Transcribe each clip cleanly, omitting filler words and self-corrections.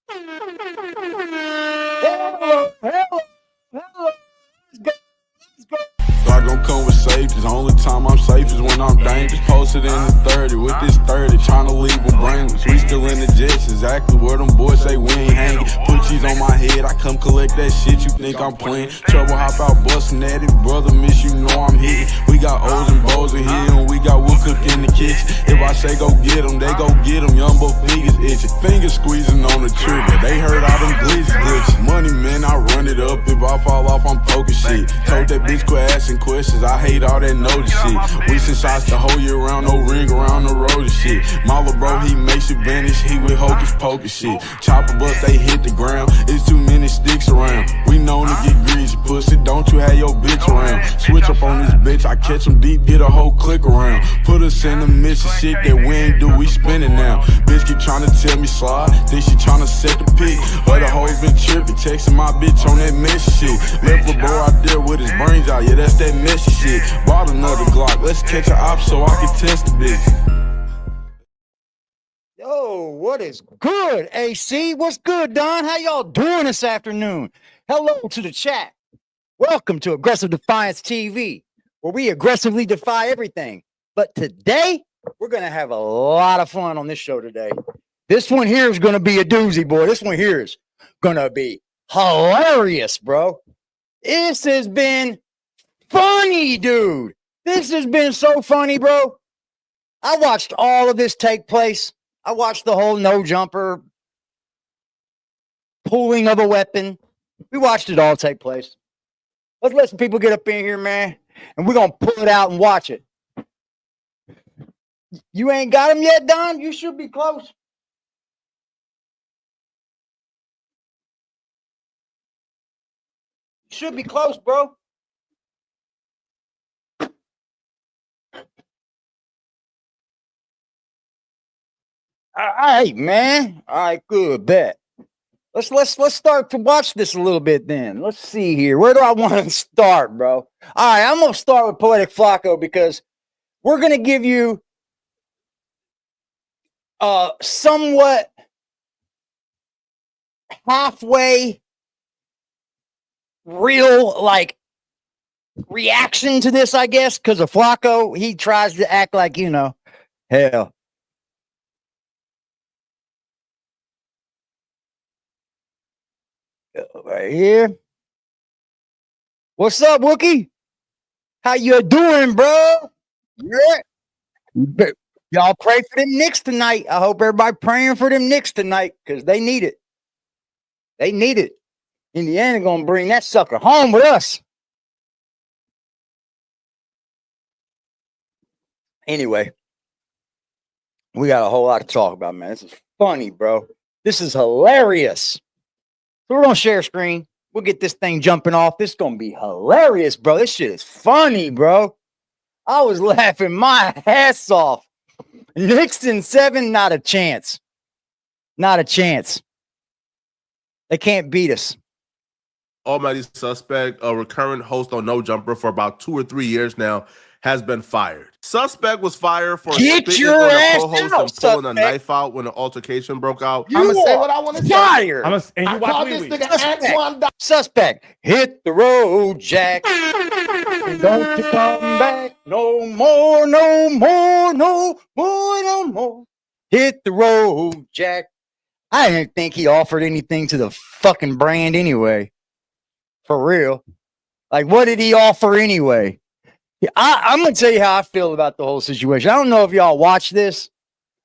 Hello, hello, hello. Let's go. Let's go. I gon' come with safety. The only time I'm safe is when I'm dangerous. Posted in the 30 with this 30, trying to leave them brainless. We still in the jets, exactly where them boys say we ain't hanging. Put cheese on my head, I come collect that shit. You think I'm playing? Trouble hop out bustin' at it, brother. Miss you know I'm hitting. We got O's and Bo's in here, and we got wood cook in the kitchen. If I say go get them, they go get them. Young boy fingers itching, fingers squeezing on the trigger. They heard all them glitches. Money man, I run it up. If I fall off, I'm poking shit. Told that bitch quit asking questions. I hate all that notice shit. We send shots the whole year round, no ring around the road and shit. My little bro, he makes it vanish. He with hocus pocus shit. Chopper bust, they hit the ground. It's too many sticks around. We known to get greasy, pussy. Don't you have your bitch around? Switch up on this bitch. I catch him deep, get a whole click around. Put us in the midst of shit that we ain't do. We spinning now. Bitch keep trying to tell me slide. Think she trying to set the pick. Other hoes been tripping, texting my bitch on that messy shit. Left a bro out there with his brains out. Yeah, that's that messy shit. Bought another Glock. Let's catch an op so I can test the bitch. Yo, what is good, AC? What's good, Don? How y'all doing this afternoon? Hello to the chat. Welcome to Aggressive Defiance TV, where we aggressively defy everything. But today, we're going to have a lot of fun on this show today. This one here is going to be a doozy, boy. This one here is going to be hilarious, bro. This has been funny, dude. This has been so funny, bro. I watched all of this take place. I watched the whole no jumper, pulling of a weapon. We watched it all take place. Let's let some people get up in here, man, and we're going to pull it out and watch it. You ain't got him yet, Don? You should be close. Should be close, bro. All right, man. All right, good, bet. Let's start to watch this a little bit then. Let's see here. Where do I want to start, bro? All right, I'm gonna start with Poetic Flacco because we're gonna give you somewhat halfway real like reaction to this, I guess, because of Flacco. He tries to act like, you know, hell. Right here. What's up, Wookie? How you doing, bro? Yeah. Y'all pray for them Knicks tonight. I hope everybody praying for them Knicks tonight because they need it. They need it. Indiana gonna bring that sucker home with us. Anyway, we got a whole lot to talk about, man. This is funny, bro. This is hilarious. So we're gonna share screen. We'll get this thing jumping off. This is gonna be hilarious, bro. This shit is funny, bro. I was laughing my ass off. Knicks in 7, not a chance. Not a chance. They can't beat us. Almighty suspect, a recurrent host on No Jumper for about 2 or 3 years now, has been fired. Suspect was fired for spitting on a co-host and pulling a knife out when an altercation broke out. I'm gonna say what I want to say. Fired. I call this nigga Antoine. Suspect. Hit the road, Jack. And don't you come back no more, no more, no more, no more. Hit the road, Jack. I didn't think he offered anything to the fucking brand anyway. For real. Like, what did he offer anyway? I'm going to tell you how I feel about the whole situation. I don't know if y'all watch this.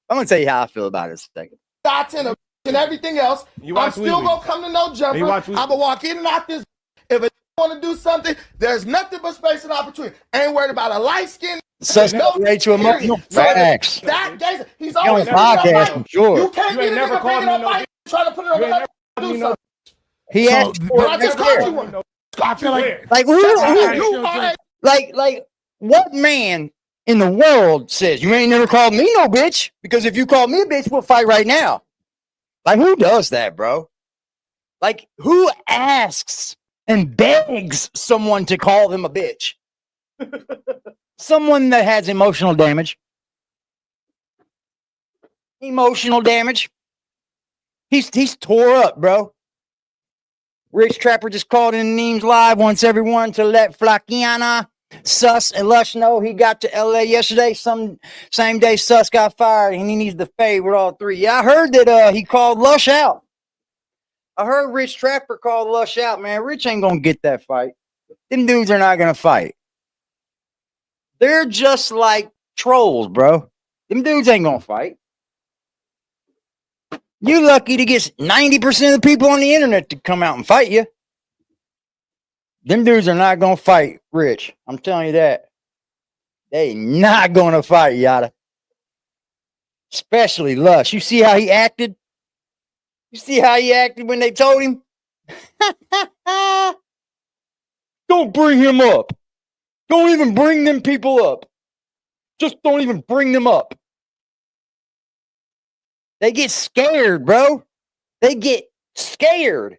I'm going to tell you how I feel about it in a second. Dots and everything else. I'm still going to come to No Jumper. I'm going to walk in and out this. If I want to do something, there's nothing but space and opportunity. Ain't worried about a light skin. Suspect rate to emotional facts. That case, he's On always podcast, I'm sure. You can't be never called me no. Try to put it on the do something. He asked for I just called you one. I feel like like what man in the world says you ain't never called me no bitch? Because if you call me a bitch, we'll fight right now. Like, who does that, bro? Like, who asks and begs someone to call them a bitch? Someone that has emotional damage. Emotional damage. He's tore up, bro. Rich Trapper just called in Neems Live, wants everyone to let Flakiana, Sus, and Lush know he got to LA yesterday. Same day Sus got fired, and he needs to fade with all three. Yeah, I heard that he called Lush out. I heard Rich Trapper call Lush out, man. Rich ain't gonna get that fight. Them dudes are not gonna fight. They're just like trolls, bro. Them dudes ain't gonna fight. You're lucky to get 90% of the people on the internet to come out and fight you. Them dudes are not gonna fight Rich. I'm telling you that. They not gonna fight, Yada. Especially Lush. You see how he acted? You see how he acted when they told him? Don't bring him up. Don't even bring them people up. Just don't even bring them up. They get scared, bro. They get scared.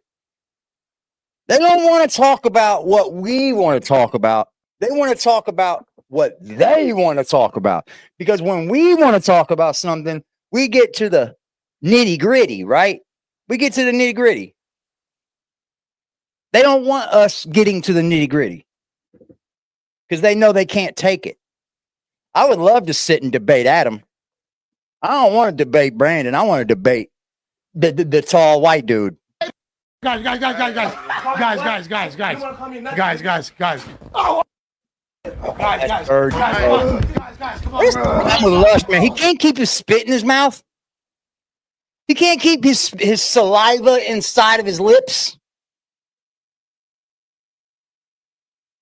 They don't want to talk about what we want to talk about. They want to talk about what they want to talk about. Because when we want to talk about something, we get to the nitty gritty, right? We get to the nitty gritty. They don't want us getting to the nitty gritty because they know they can't take it. I would love to sit and debate Adam. I don't want to debate Brandon. I want to debate the tall white dude. Guys. Oh. Guys, come on. I'm with Lush, man. He can't keep his spit in his mouth. He can't keep his saliva inside of his lips.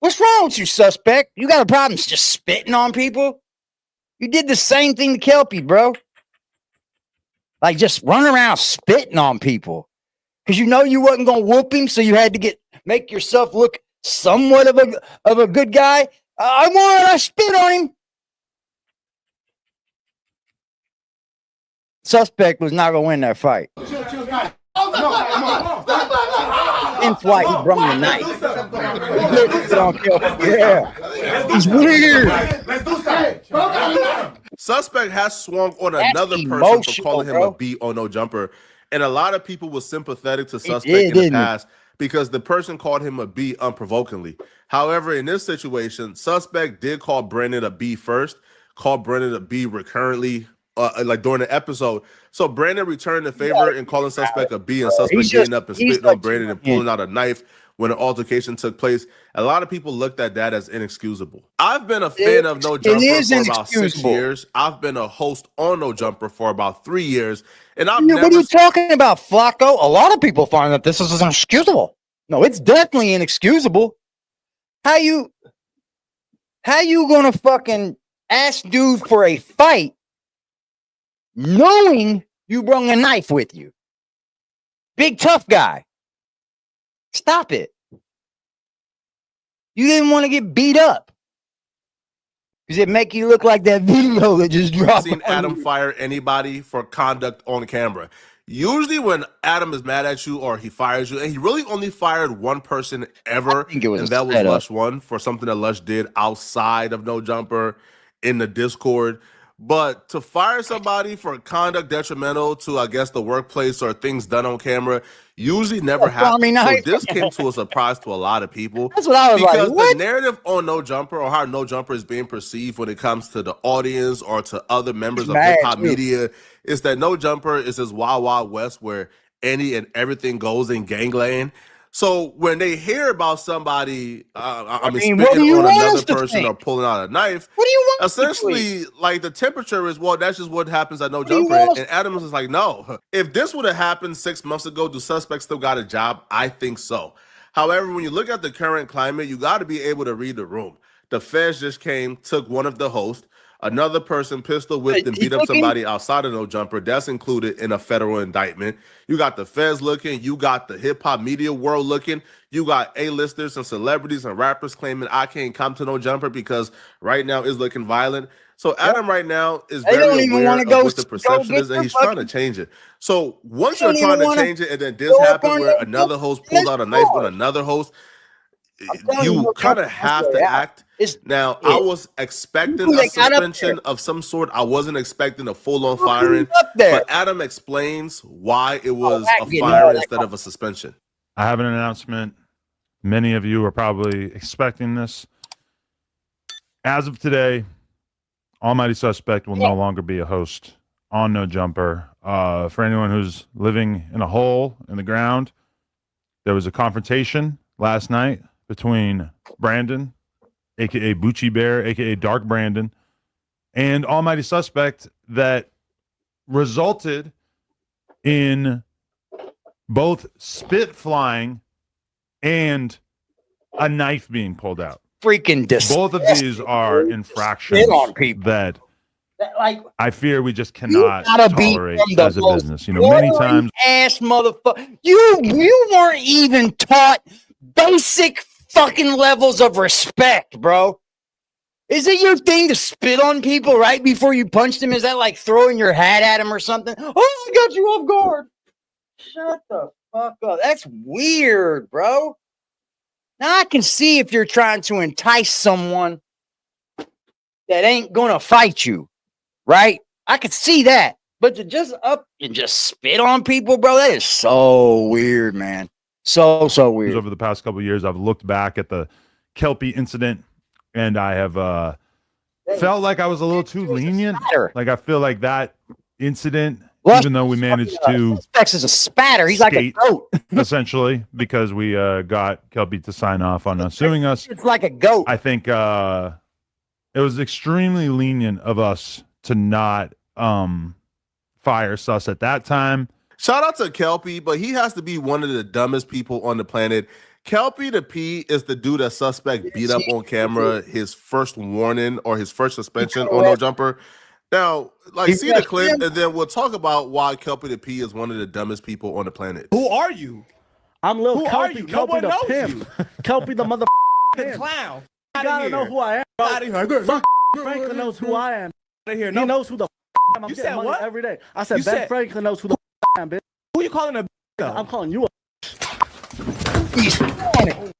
What's wrong with you, suspect? You got a problem just spitting on people? You did the same thing to Kelpie, bro. Like, just run around spitting on people. Because you know you wasn't going to whoop him, so you had to make yourself look somewhat of a good guy. I spit on him. Suspect was not going to win that fight. Chill, guys. In flight, he brought me a knife. Yeah. He's weird. Let's do something. Suspect has swung on another person for calling him a B on No Jumper. And a lot of people were sympathetic to Suspect in the past because the person called him a B unprovokingly. However, in this situation, Suspect did call Brandon a B first, called Brandon a B recurrently, like during the episode. So Brandon returned the favor and calling Suspect a B, and Suspect getting up and spitting on Brandon and pulling out a knife when an altercation took place. A lot of people looked at that as inexcusable. I've been a fan of No Jumper for about 6 years. I've been a host on No Jumper for about 3 years. And what are you talking about, Flacco? A lot of people find that this is inexcusable. No, it's definitely inexcusable. How you gonna fucking ask dude for a fight knowing you brought a knife with you? Big tough guy. Stop it. You didn't want to get beat up. Because it make you look like that video that just dropped. I've seen Adam fire anybody for conduct on camera. Usually when Adam is mad at you or he fires you, and he really only fired one person ever, and that was Lush One for something that Lush did outside of No Jumper in the Discord. But to fire somebody for conduct detrimental to, I guess, the workplace or things done on camera usually never happens. So this came to a surprise to a lot of people. That's what I was because like. What? The narrative on No Jumper or how No Jumper is being perceived when it comes to the audience or to other members of hip-hop media is that No Jumper is this wild, wild west where any and everything goes in gangland. So when they hear about somebody, spitting on another person or pulling out a knife, what do you want? Essentially, like the temperature is, well, that's just what happens at No Jumper. And Adams is like, no. If this would have happened 6 months ago, do Suspects still got a job? I think so. However, when you look at the current climate, you got to be able to read the room. The feds just came, took one of the hosts. Another person pistol whipped and beat up somebody outside of No Jumper. That's included in a federal indictment. You got the feds looking. You got the hip-hop media world looking. You got A-listers and celebrities and rappers claiming I can't come to No Jumper because right now is looking violent. So Adam right now is very aware of what the perception is, and he's trying to change it. So once you're trying to change it, and then this happens where another host pulls out a knife with another host, you kind of have to act Now, I was expecting a suspension of some sort. I wasn't expecting a full-on firing. But Adam explains why it was a firing instead of a suspension. I have an announcement. Many of you are probably expecting this. As of today, Almighty Suspect will no longer be a host on No Jumper. For anyone who's living in a hole in the ground, there was a confrontation last night between Brandon, a.k.a. Bucci Bear, a.k.a. Dark Brandon, and Almighty Suspect that resulted in both spit flying and a knife being pulled out. Freaking disgusting. Both of these are infractions that I fear we just cannot tolerate as a business. You know, many times. Ass motherfucker. You weren't even taught basic fucking levels of respect, bro. Is it your thing to spit on people right before you punch them? Is that like throwing your hat at them or something? Oh, I got you off guard. Shut the fuck up. That's weird, bro. Now I can see if you're trying to entice someone that ain't gonna fight you, right? I could see that. But to just up and just spit on people, bro, that is so weird, man. So weird. Over the past couple of years, I've looked back at the Kelpie incident, and I have felt like I was a little too lenient. Like I feel like that incident, even though we managed to is a spatter, he's like a goat, essentially, because we got Kelpie to sign off on suing us. It's like a goat. I think it was extremely lenient of us to not fire Sus at that time. Shout out to Kelpie, but he has to be one of the dumbest people on the planet. Kelpie the P is the dude that Suspect beat up on camera, his first warning or his first suspension on No Jumper. Now, like, see the clip, and then we'll talk about why Kelpie the P is one of the dumbest people on the planet. Who are you? I'm Lil Kelpie. Kelpie the pimp. Kelpie the motherfucking clown. You gotta know who I am. Fuck Franklin knows who I am. He knows who the I am. I'm getting money every day. I said Ben Franklin knows who the I am, bitch. Who you calling a though? I'm calling you a He spit on him.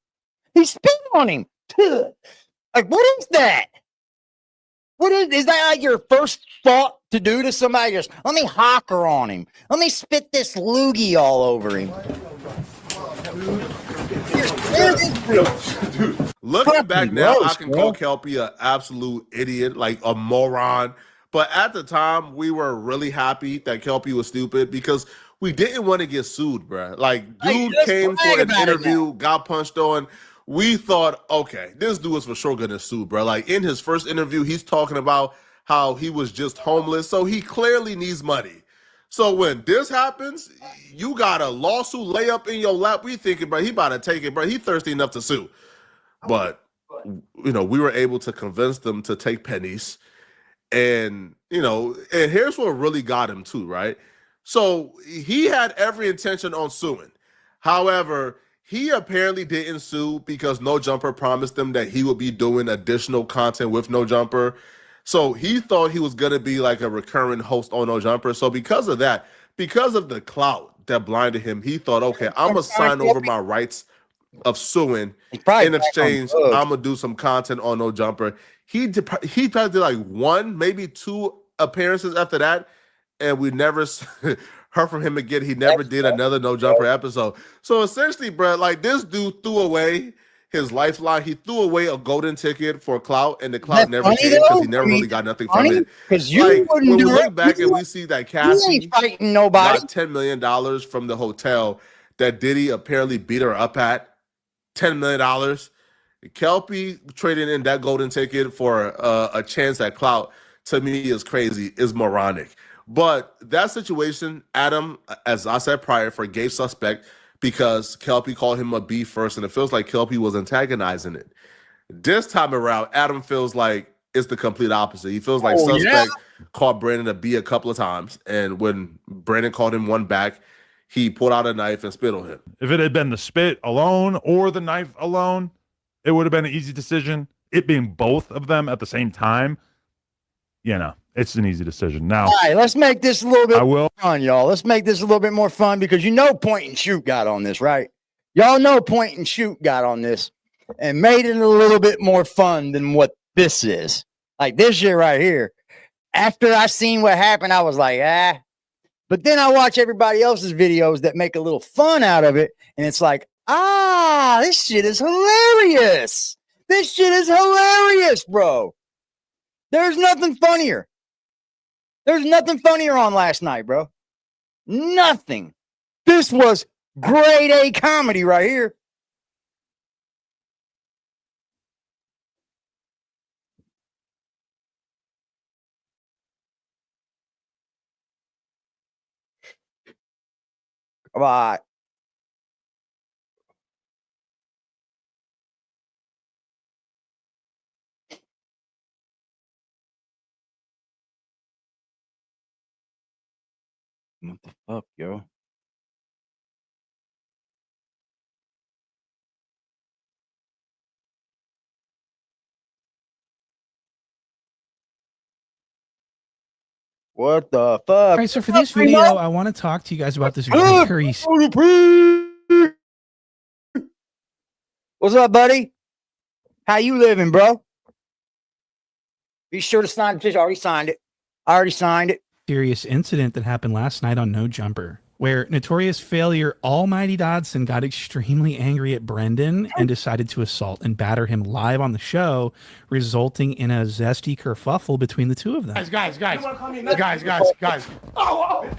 He spit on him. Like, what is that? What is that like your first thought to do to somebody? Just let me hocker on him. Let me spit this loogie all over him. Looking back now, I can call Kelpie an absolute idiot, like a moron. But at the time, we were really happy that Kelpie was stupid because we didn't want to get sued, bro. Like, dude came for an interview, got punched on. We thought, okay, this dude is for sure gonna sue, bro. Like, in his first interview, he's talking about how he was just homeless, so he clearly needs money. So when this happens, you got a lawsuit lay up in your lap. We thinking, bro, he about to take it, bro. He thirsty enough to sue. But, you know, we were able to convince them to take pennies. And, you know, and here's what really got him too, right? So he had every intention on suing. However, he apparently didn't sue because No Jumper promised him that he would be doing additional content with No Jumper. So he thought he was going to be like a recurring host on No Jumper. So because of that, because of the clout that blinded him, he thought, okay, I'm going to sign over my rights of suing. In exchange, I'm going to do some content on No Jumper. He probably did like one, maybe two appearances after that, and we never heard from him again. He never did another No Jumper episode. So essentially, bro, like this dude threw away his lifeline. He threw away a golden ticket for clout, and the clout never came because he never really got nothing from it. Because you like, when we look back and we see that Cassie fighting nobody got $10 million from the hotel that Diddy apparently beat her up at, $10 million. Kelpie trading in that golden ticket for a chance at clout, to me, is crazy, is moronic. But that situation, Adam, as I said prior, forgave Suspect because Kelpie called him a B first, and it feels like Kelpie was antagonizing it. This time around, Adam feels like it's the complete opposite. He feels like Suspect called Brandon a B a couple of times, and when Brandon called him one back, he pulled out a knife and spit on him. If it had been the spit alone or the knife alone, it would have been an easy decision. It being both of them at the same time, you know, it's an easy decision. Now, all right, let's make this a little bit fun, y'all. Let's make this a little bit more fun because you know Point and Shoot got on this, right? Y'all know Point and Shoot got on this. and made it a little bit more fun than what this is. Like this shit right here. After I seen what happened, I was like, ah. But then I watch everybody else's videos that make a little fun out of it, and it's like, ah, this shit is hilarious. This shit is hilarious, bro. There's nothing funnier. There's nothing funnier on last night, bro. Nothing. This was grade A comedy right here. Come on. What the fuck, yo? What the fuck? All right, so for this video, I want to talk to you guys about this very... What's up, buddy? How you living, bro? Be sure to sign the petition. I already signed it. serious incident that happened last night on No Jumper, where notorious failure Almighty Dodson got extremely angry at Brendan and decided to assault and batter him live on the show, resulting in a zesty kerfuffle between the two of them. Guys.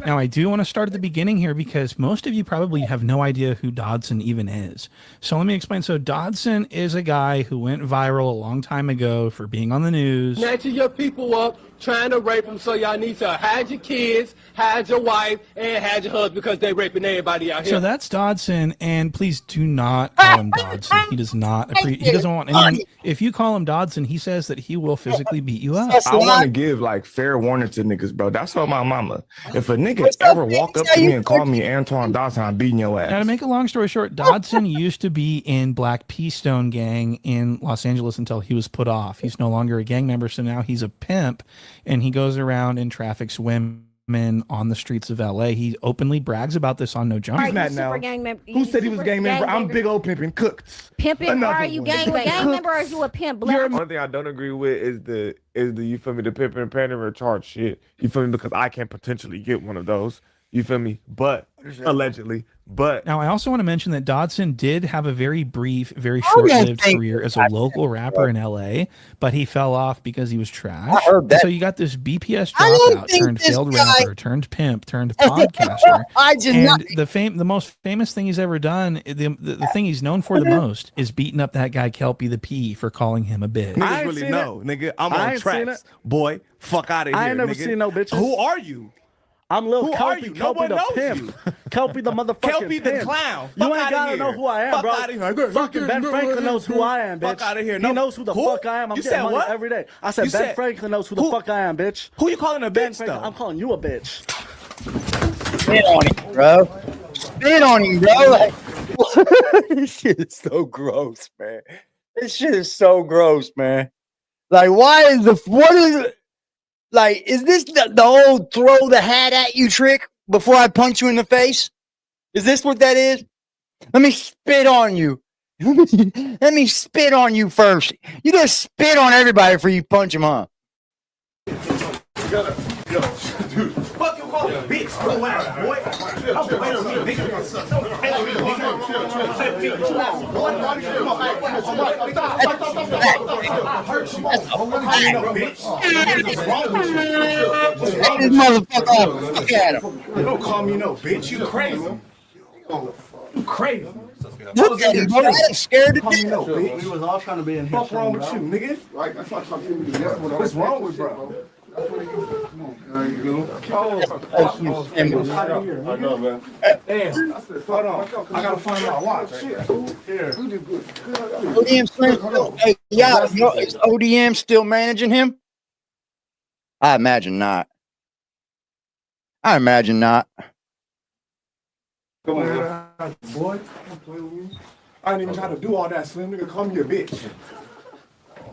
Now, I do want to start at the beginning here because most of you probably have no idea who Dodson even is. So let me explain. So Dodson is a guy who went viral a long time ago for being on the news. Snatching your people up, trying to rape them, so y'all need to hide your kids, hide your wife, and hide your husband because they raping everybody out here. So that's Dodson, and please do not call him Dodson. He does not he doesn't want anyone. If you call him Dodson, he says that he will physically beat you up. I want to give like fair warning to niggas, bro. That's what my mama. If a nigga ever walk up to me and call me Antoine Dodson, I'm beating your ass. Now, to make a long story short, Dodson used to be in Black Peastone Gang in Los Angeles until he was put off. He's no longer a gang member, so now he's a pimp, and he goes around and traffics women on the streets of LA. He openly brags about this on No Jumper. He's not now. Who said he was a gang member? I'm big old pimping cooked. Pimping? Are you gang member or are you a pimp? One thing I don't agree with is the you feel me, the pimping and pandering or charge shit. You feel me? Because I can potentially get one of those. You feel me? But allegedly. But now I also want to mention that Dodson did have a very brief, very short-lived career as a local rapper in LA, but he fell off because he was trash. I heard that. So you got this BPS dropout turned failed rapper, turned pimp, turned podcaster. The most famous thing he's ever done, the thing he's known for the most, is beating up that guy Kelpie the P for calling him a bitch. Niggas really know, nigga. I'm on tracks, boy. Fuck out of here, I ain't never nigga. seen no bitches. Who are you? I'm Lil Who Kelpie, are you? No Kelpie one the knows pimp. you. Kelpie the motherfucking Kelpie the pimp. clown. You Fuck ain't outta gotta here. know who I am, Fuck bro. outta here. Fucking Ben Franklin knows who I am, bitch. Fuck outta here. He knows who the fuck I am. I'm You getting said money what? every day. I said You Ben said- Franklin knows who the fuck I am, bitch. Who you calling a Ben bitch Franklin, though? I'm calling you a bitch. Spit on him, bro. Spit on him, bro. Like, this shit is so gross, man. This shit is so gross, man. Like, is this the old throw the hat at you trick before I punch you in the face? Is this what that is? Let me spit on you. Let me spit on you first. You just spit on everybody before you punch him, huh? Fuck you calling a bitch, bro, ass boy. Take this motherfucker off. Look at him. Don't call me no bitch. You crazy. You crazy. Look at him, bro. I'm scared to death. No, bitch. We was all trying to be in here. What's wrong with you, nigga? What's wrong with bro? I know, man. Damn. Hold on. I gotta find my watch. ODM still, hey, yeah, is ODM still managing him? I imagine not. I imagine not. Come on, boy. Don't play with me. I ain't even try to do all that, Slim. Nigga, call me a bitch.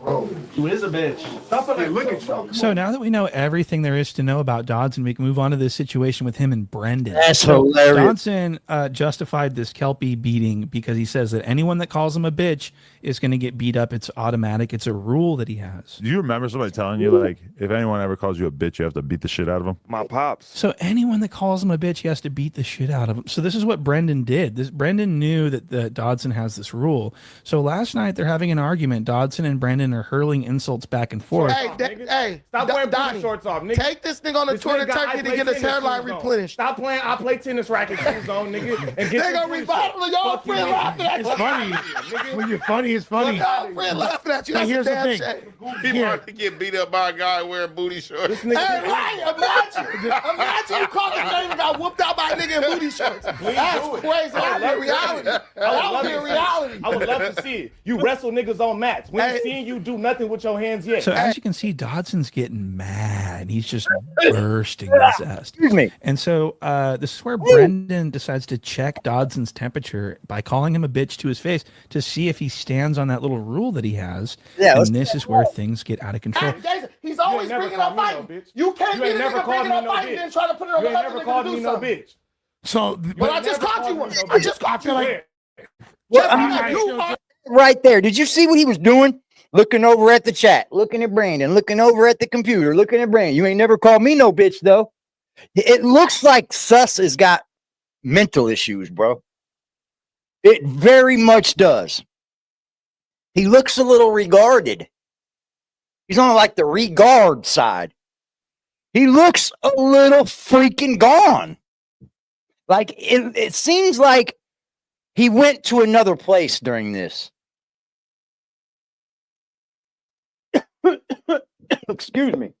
Oh, You is a bitch. Stop it. Like, look at you. So now that we know everything there is to know about Dodson, we can move on to this situation with him and Brendan. That's hilarious. Dodson justified this Kelpie beating because he says that anyone that calls him a bitch is going to get beat up. It's automatic. It's a rule that he has. Do you remember somebody telling you, like, if anyone ever calls you a bitch, you have to beat the shit out of them? My pops. So anyone that calls him a bitch, he has to beat the shit out of him. So this is what Brendan did. Brendan knew that Dodson has this rule. So last night they're having an argument. Dodson and Brendan are hurling insults back and forth. Hey, stop wearing booty shorts off, nigga. Take this nigga on the tour to Turkey to get his hairline replenished. Stop playing. I play tennis racket shoes on, nigga. And get they gonna revival y'all friend laughing at you. It's funny. When you're funny, it's funny. Y'all friend laughing at you. That's here's a the damn thing. shame. He wanted to get beat up by a guy wearing booty shorts. Hey, right? Imagine you called his name and got whooped out by a nigga in booty shorts. That's crazy. That would be reality. That would be reality. I would love to see it. You wrestle niggas on mats. We ain't seeing you do nothing with your hands yet. So as you can see, Dodson's getting mad. He's just bursting his zest. Excuse me. And so this is where Brendan decides to check Dodson's temperature by calling him a bitch to his face to see if he stands on that little rule that he has. Yeah, and this is where things get out of control. He's always bringing up fighting. You can't be a nigga bringing up fighting and try to put it on another nigga to do something. So, but I just caught you one. I just caught you like. Right there. Did you see what he was doing? Looking over at the chat, looking at Brandon, looking over at the computer, looking at Brandon. You ain't never called me no bitch, though. It looks like Sus has got mental issues, bro. It very much does. He looks a little regarded. He's on like the regard side. He looks a little freaking gone. Like it seems like he went to another place during this. Excuse me.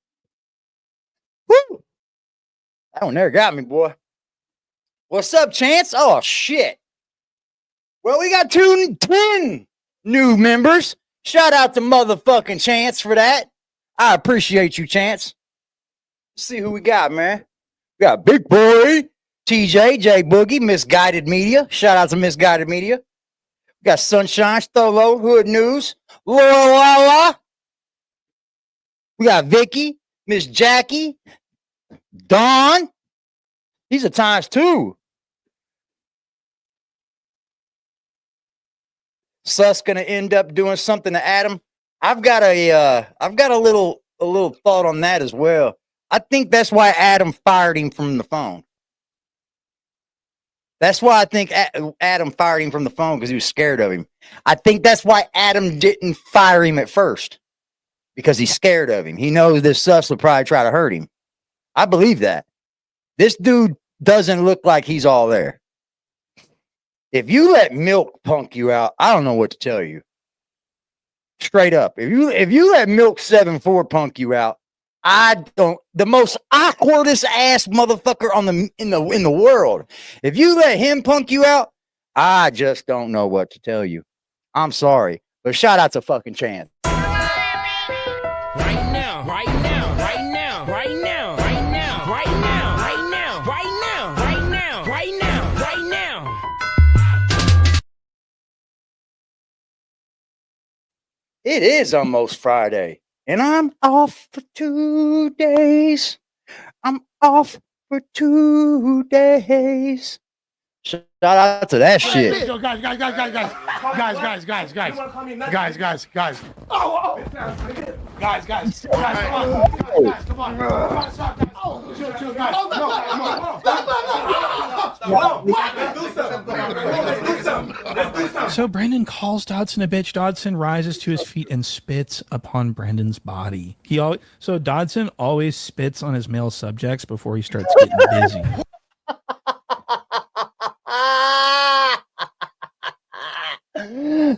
Woo! That one there got me, boy. What's up, Chance? Oh, shit. Well, we got 10 new members. Shout out to motherfucking Chance for that. I appreciate you, Chance. Let's see who we got, man. We got Big Boy, TJ, J Boogie, Misguided Media. Shout out to Misguided Media. We got Sunshine, Stolo, Hood News, Laura Lala. We got Vicky, Miss Jackie, Dawn. These are times 2. Sus gonna end up doing something to Adam. I've got a little thought on that as well. I think that's why Adam fired him from the phone. That's why I think Adam fired him from the phone, because he was scared of him. I think that's why Adam didn't fire him at first, because he's scared of him. He knows this Sus will probably try to hurt him. I believe that. This dude doesn't look like he's all there. If you let Milk punk you out, I don't know what to tell you. Straight up. If you let Milk 7-4 punk you out, the most awkwardest ass motherfucker in the world. If you let him punk you out, I just don't know what to tell you. I'm sorry. But shout out to fucking Chance. It is almost Friday, and I'm off for 2 days. I'm off for 2 days. Shout out to that shit. Yo, guys. So Brandon calls Dodson a bitch. Dodson rises to his feet and spits upon Brandon's body. So Dodson always spits on his male subjects before he starts getting busy.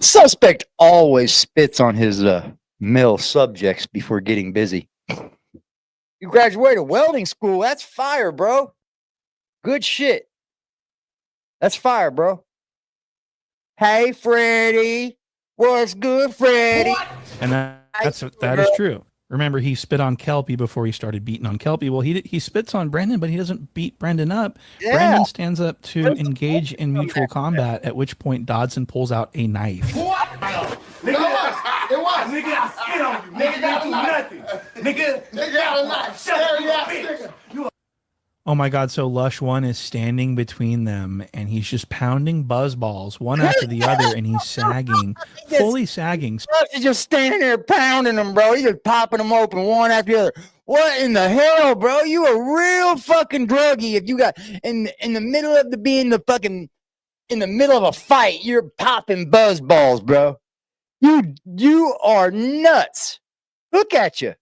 Suspect always spits on his male subjects before getting busy. You graduated welding school. That's fire, bro. Good shit. That's fire, bro. Hey, Freddie. What's good, Freddie? What? And that is true. Remember, he spit on Kelpie before he started beating on Kelpie. Well, he spits on Brendan, but he doesn't beat Brendan up. Yeah. Brendan stands up to engage in mutual combat, at which point Dodson pulls out a knife. What? It was. Nigga, I spit on you. Nigga, got nothing. Nigga, got a knife. Shut up, nigga. Oh my God. So Lush One is standing between them and he's just pounding buzz balls one after the other and he's sagging, fully sagging. He's just standing there pounding them, bro. He's just popping them open one after the other. What in the hell, bro? You a real fucking druggie if you got in the middle of in the middle of a fight, you're popping buzz balls, bro. You are nuts. Look at you.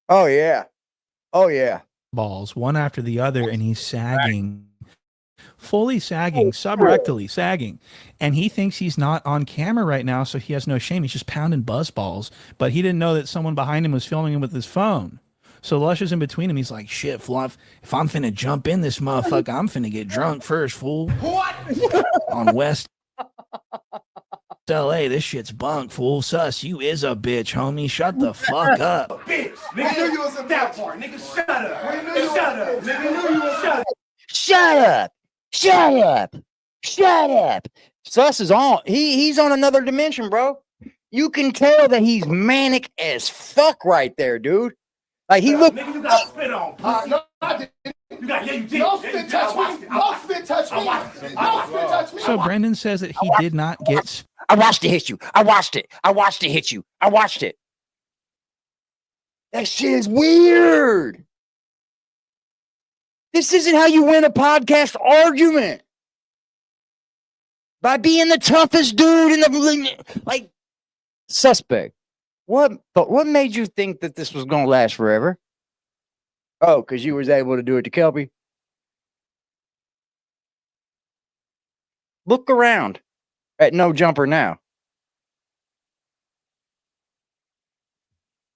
Oh yeah. Oh yeah. Balls one after the other and he's sagging, fully sagging, subrectally sagging. And he thinks he's not on camera right now, so he has no shame. He's just pounding buzz balls. But he didn't know that someone behind him was filming him with his phone. So Lush is in between him. He's like, shit, Fluff, if I'm finna jump in this motherfucker, I'm finna get drunk first, fool. What? On West LA, this shit's bunk, fool. Sus, you is a bitch, homie. Shut the fuck up. Bitch, nigga, knew you was a that part. Nigga, shut up. Shut up. Nigga, knew you was shut up. Shut up. Shut up. Shut up. Sus is on. He's on another dimension, bro. You can tell that he's manic as fuck right there, dude. Like he looked. Nigga, you got spit on. No, I didn't. You got, yeah, you did. No spit touch me. No spit touch me. No spit touch me. So Brendan says that he did not get. I watched it hit you. I watched it. I watched it hit you. I watched it. That shit is weird. This isn't how you win a podcast argument. By being the toughest dude in the like suspect. What made you think that this was gonna last forever? Oh, because you was able to do it to Kelpie. Look around at No Jumper now.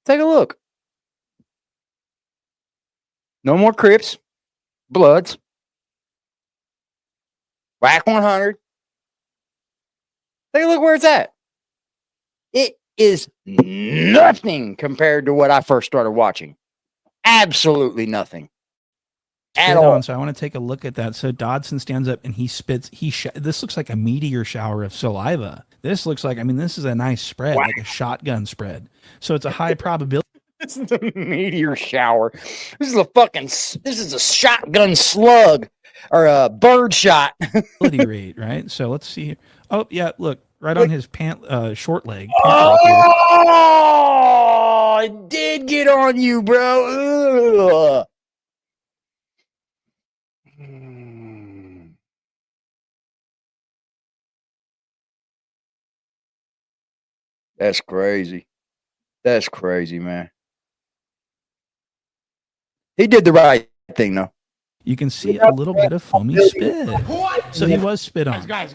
Take a look. No more Crips, Bloods, Wack 100. Take a look where it's at. It is nothing compared to what I first started watching. Absolutely nothing. At all. So I want to take a look at that. So Dodson stands up and he spits. This looks like a meteor shower of saliva. This looks like, I mean, this is a nice spread, like a shotgun spread. So it's a high probability. This is a meteor shower. This is a shotgun slug or a bird shot. Rate, right? So let's see here. Oh yeah, look, right on his short leg. Oh, it did get on you, bro. Ugh. That's crazy. That's crazy, man. He did the right thing, though. You can see a little bit of foamy spit. So he was spit on. Guys.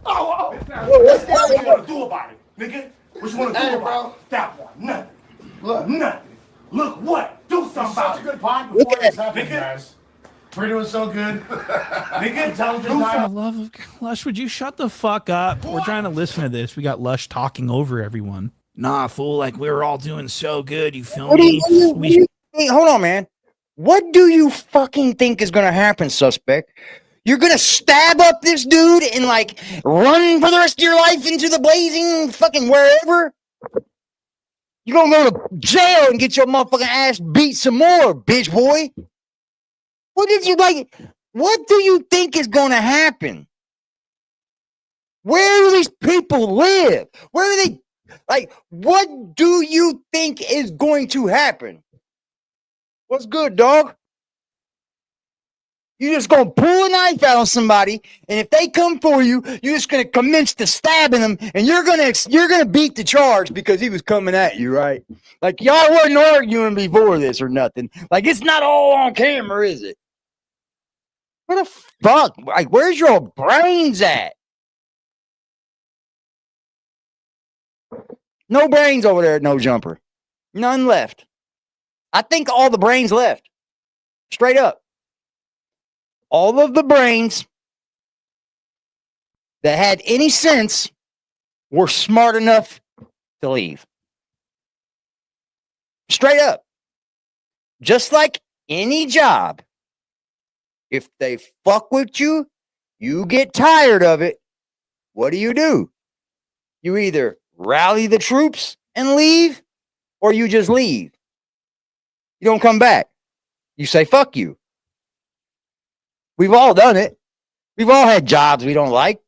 Oh, what you want to do about it, nigga? What you want to do about it? That one, nothing. Look, nothing. Look what? Do something about it. Such a good pod before this happened, guys. We're doing so good. Nigga, For the love of Lush, would you shut the fuck up? We're trying to listen to this. We got Lush talking over everyone. Nah, fool, like we were all doing so good. You feel me? Hey, hold on, man. What do you fucking think is going to happen, suspect? You're going to stab up this dude and like run for the rest of your life into the blazing fucking wherever? You're going to go to jail and get your motherfucking ass beat some more, bitch boy. What do you think is going to happen? Where do these people live? Where do they, like, what do you think is going to happen? What's good, dog? You're just going to pull a knife out on somebody, and if they come for you, you're just going to commence to stabbing them, and you're going to beat the charge because he was coming at you, right? Like, y'all wasn't arguing before this or nothing. Like, it's not all on camera, is it? Where the fuck? Like, where's your brains at? No brains over there at No Jumper. None left. I think all the brains left. Straight up. All of the brains that had any sense were smart enough to leave. Straight up. Just like any job, if they fuck with you, You get tired of it. What do? You either rally the troops and leave, or you just leave. You don't come back. You say, fuck you. We've all done it. We've all had jobs we don't like.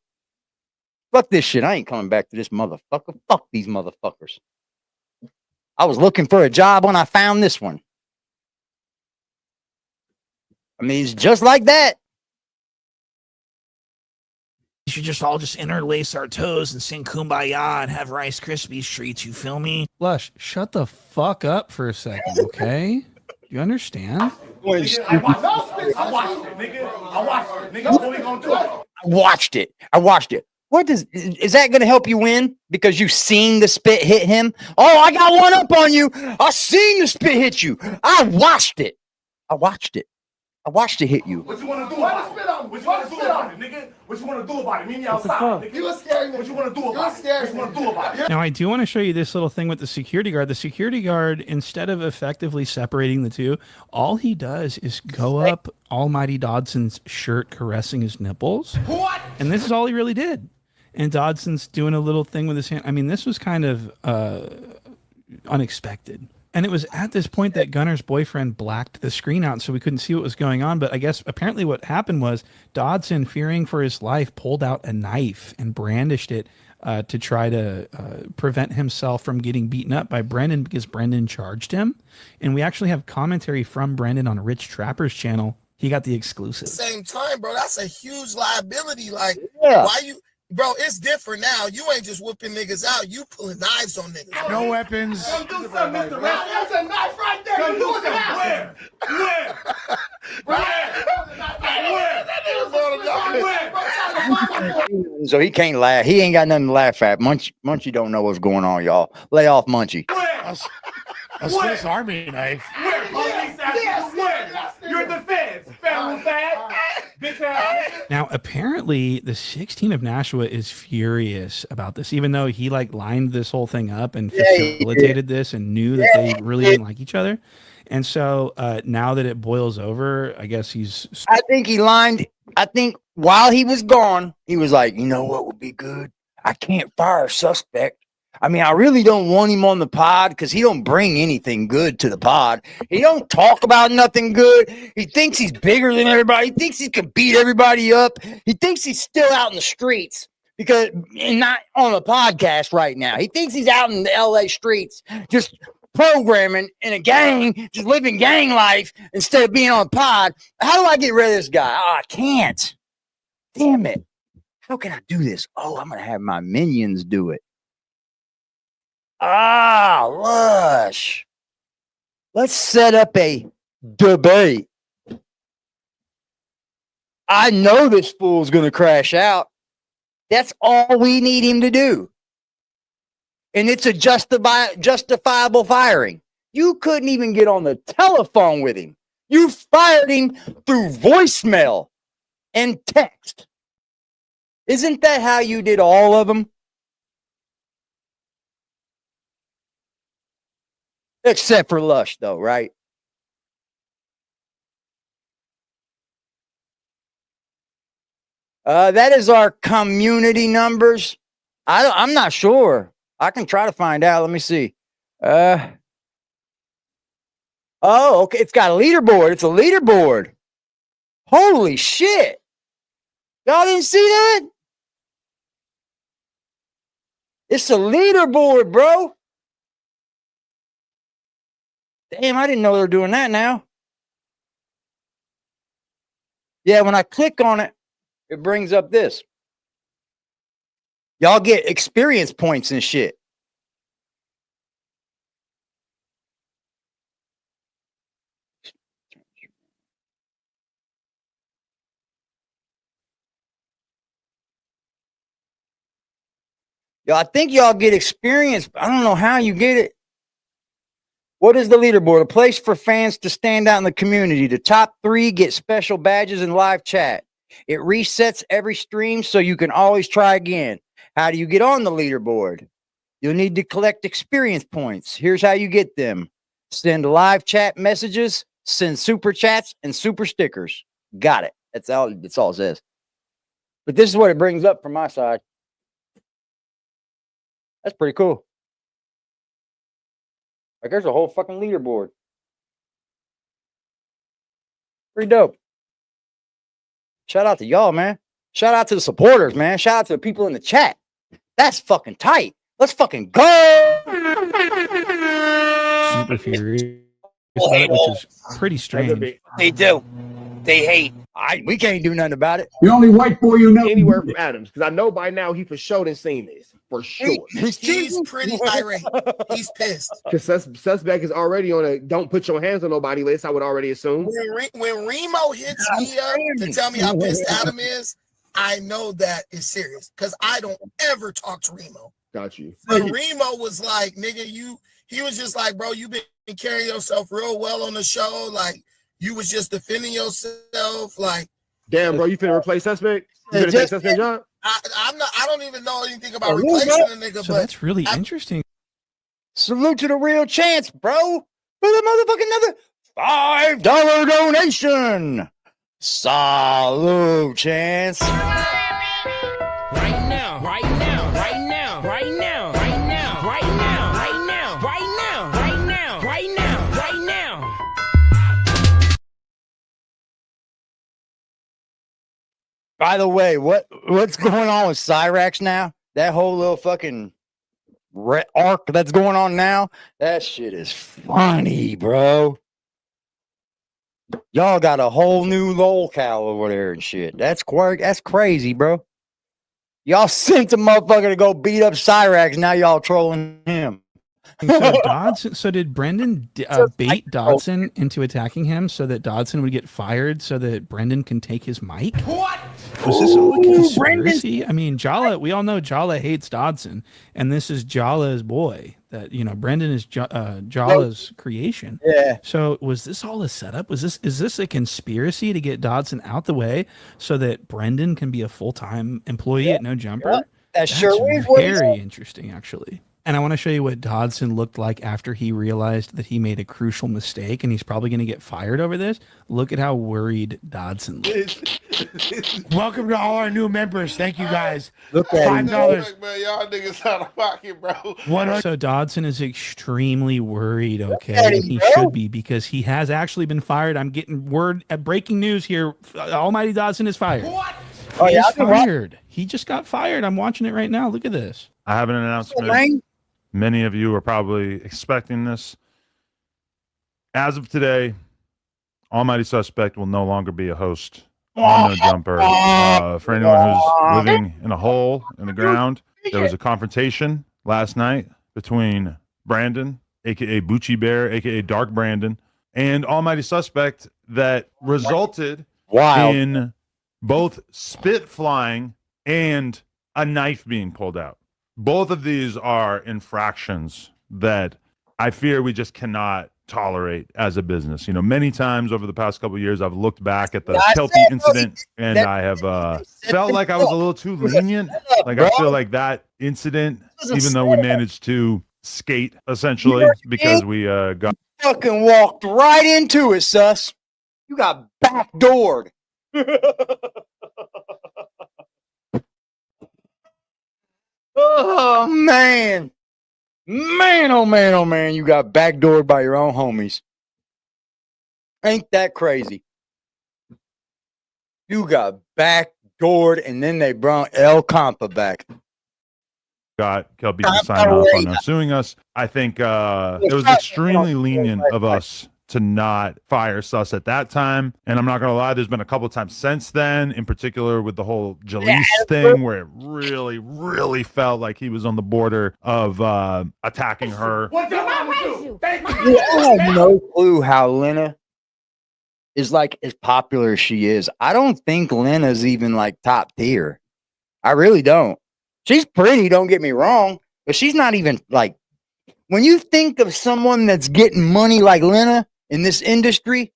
Fuck this shit. I ain't coming back to this motherfucker. Fuck these motherfuckers. I was looking for a job when I found this one. I mean, it's just like that. We should just all interlace our toes and sing Kumbaya and have Rice Krispies treats. You feel me? Lush, shut the fuck up for a second, okay? You understand? I watched it, nigga. I watched it, nigga. What we gonna do? I watched it. What is that going to help you win? Because you seen the spit hit him? Oh, I got one up on you. I seen the spit hit you. I watched it. I watched it hit you. What you want to do about it? What you want to do about it, nigga? What you want to do about it? Meet me outside, nigga. You scary. What you want to do about it? What you want to do about it? Now, I do want to show you this little thing with the security guard. The security guard, instead of effectively separating the two, all he does is go up Almighty Dodson's shirt, caressing his nipples. What? And this is all he really did. And Dodson's doing a little thing with his hand. I mean, this was kind of unexpected. And it was at this point that Gunner's boyfriend blacked the screen out so we couldn't see what was going on. But I guess apparently what happened was Dodson, fearing for his life, pulled out a knife and brandished it to try to prevent himself from getting beaten up by Brendan, because Brendan charged him. And we actually have commentary from Brendan on Rich Trapper's channel. He got the exclusive. Same time, bro, that's a huge liability. Like, Yeah. why you... Bro, it's different now. You ain't just whooping niggas out. You pulling knives on niggas. No weapons. Come do something, Mr. Rap. That's a knife right there. Come do something. Where? So he can't laugh. He ain't got nothing to laugh at. Munchie don't know what's going on, y'all. Lay off Munchie. A Swiss Army knife. Where? Police ask you where? You're the feds. Federal fed. Bitch ass. Now, apparently, the 16 of Nashua is furious about this, even though he lined this whole thing up and facilitated this and knew that they really didn't like each other. And so now that it boils over, I guess I think he lined. I think while he was gone, he was like, you know what would be good? I can't fire a suspect. I mean, I really don't want him on the pod because he don't bring anything good to the pod. He don't talk about nothing good. He thinks he's bigger than everybody. He thinks he can beat everybody up. He thinks he's still out in the streets because and not on a podcast right now. He thinks he's out in the LA streets just programming in a gang, just living gang life instead of being on a pod. How do I get rid of this guy? Oh, I can't. Damn it. How can I do this? Oh, I'm going to have my minions do it. Ah, Lush. Let's set up a debate. I know this fool's going to crash out. That's all we need him to do. And it's a justifiable firing. You couldn't even get on the telephone with him. You fired him through voicemail and text. Isn't that how you did all of them? Except for Lush, though, right? That is our community numbers. I'm not sure. I can try to find out. Let me see. Oh, okay. It's got a leaderboard. It's a leaderboard. Holy shit. Y'all didn't see that? It's a leaderboard, bro. Damn, I didn't know they were doing that now. Yeah, when I click on it, it brings up this. Y'all get experience points and shit. Y'all, I think y'all get experience. I don't know how you get it. What is the leaderboard? A place for fans to stand out in the community. The top 3 get special badges and live chat. It resets every stream so you can always try again. How do you get on the leaderboard? You'll need to collect experience points. Here's how you get them. Send live chat messages, send super chats, and super stickers. Got it. That's all it says. But this is what it brings up from my side. That's pretty cool. Like there's a whole fucking leaderboard. Pretty dope. Shout out to y'all, man. Shout out to the supporters, man. Shout out to the people in the chat. That's fucking tight. Let's fucking go. Super furious about it, which is pretty strange. They do. They hate. We can't do nothing about it. The only white boy you know. Anywhere from Adams, because I know by now he for sure done seen this. For sure. He's pretty irate. He's pissed. Because suspect is already on a don't put your hands on nobody list, I would already assume. When Remo hits me up to tell me how pissed Adam is, I know that is serious. Because I don't ever talk to Remo. Got you. But Remo was like, nigga, he was just like, bro, you been carrying yourself real well on the show. Like, you was just defending yourself. Like, damn, bro, you finna replace suspect? You finna take suspect job? I don't even know anything about replacing a nigga, So but that's really interesting. Salute to the real chance, bro. For the motherfucking another $5 donation. Salute, chance. Right now, right now, right now, right now, right now, right now, right now, right now, right now, right now, right now. By the way, what's going on with Cyrax now? That whole little fucking arc that's going on now, that shit is funny, bro. Y'all got a whole new locale over there and shit. That's crazy, bro. Y'all sent a motherfucker to go beat up Cyrax. Now y'all trolling him. So did Brendan bait Dodson into attacking him so that Dodson would get fired so that Brendan can take his mic? What? Was this all a conspiracy? I mean, Jala, we all know Jala hates Dodson, and this is Jala's boy. That, you know, Brendan is Jala's creation. Yeah. So was this all a setup? Is this a conspiracy to get Dodson out the way so that Brendan can be a full-time employee at No Jumper? Yeah. That's sure is very interesting, actually. And I want to show you what Dodson looked like after he realized that he made a crucial mistake and he's probably going to get fired over this. Look at how worried Dodson looked. Welcome to all our new members. Thank you guys. Look at $5. Man, y'all niggas out of pocket, bro. So Dodson is extremely worried, okay? And he should be, because he has actually been fired. I'm getting word, breaking news here. Almighty Dodson is fired. What? Oh, yeah, He's fired. He just got fired. I'm watching it right now. Look at this. I have an announcement. Many of you are probably expecting this. As of today, Almighty Suspect will no longer be a host on No Jumper. For anyone who's living in a hole in the ground, there was a confrontation last night between Brandon, a.k.a. Bucci Bear, a.k.a. Dark Brandon, and Almighty Suspect that resulted in both spit flying and a knife being pulled out. Both of these are infractions that I fear we just cannot tolerate as a business. You know, many times over the past couple of years, I've looked back at the Kelpie incident and I have felt like I was a little too lenient. Like, I feel like that incident, even though we managed to skate essentially because we got fucking walked right into it, sus. You got backdoored. Oh man, oh man, you got backdoored by your own homies. Ain't that crazy? You got backdoored, and then they brought El Compa back. Got Kelpie to sign off on suing us. I think it was extremely lenient of us to not fire Sus at that time. And I'm not going to lie, there's been a couple of times since then, in particular with the whole Jalise thing, where it really, really felt like he was on the border of attacking her. What do I do? Thank you. I have no clue how Lena is like as popular as she is. I don't think Lena's even like top tier. I really don't. She's pretty, don't get me wrong, but she's not even like, when you think of someone that's getting money like Lena in this industry,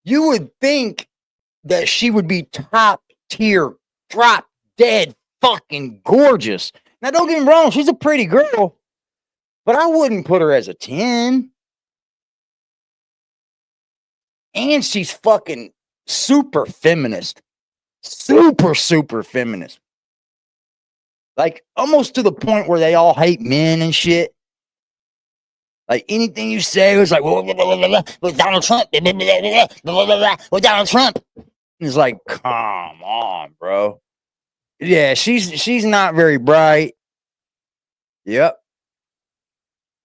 you would think that she would be top tier, drop dead, fucking gorgeous. Now, don't get me wrong, she's a pretty girl, but I wouldn't put her as a 10. And she's fucking super feminist. super feminist. Like almost to the point where they all hate men and shit. Like anything you say was like, with Donald Trump, with Donald Trump. It's like, come on, bro. Yeah, she's not very bright. Yep.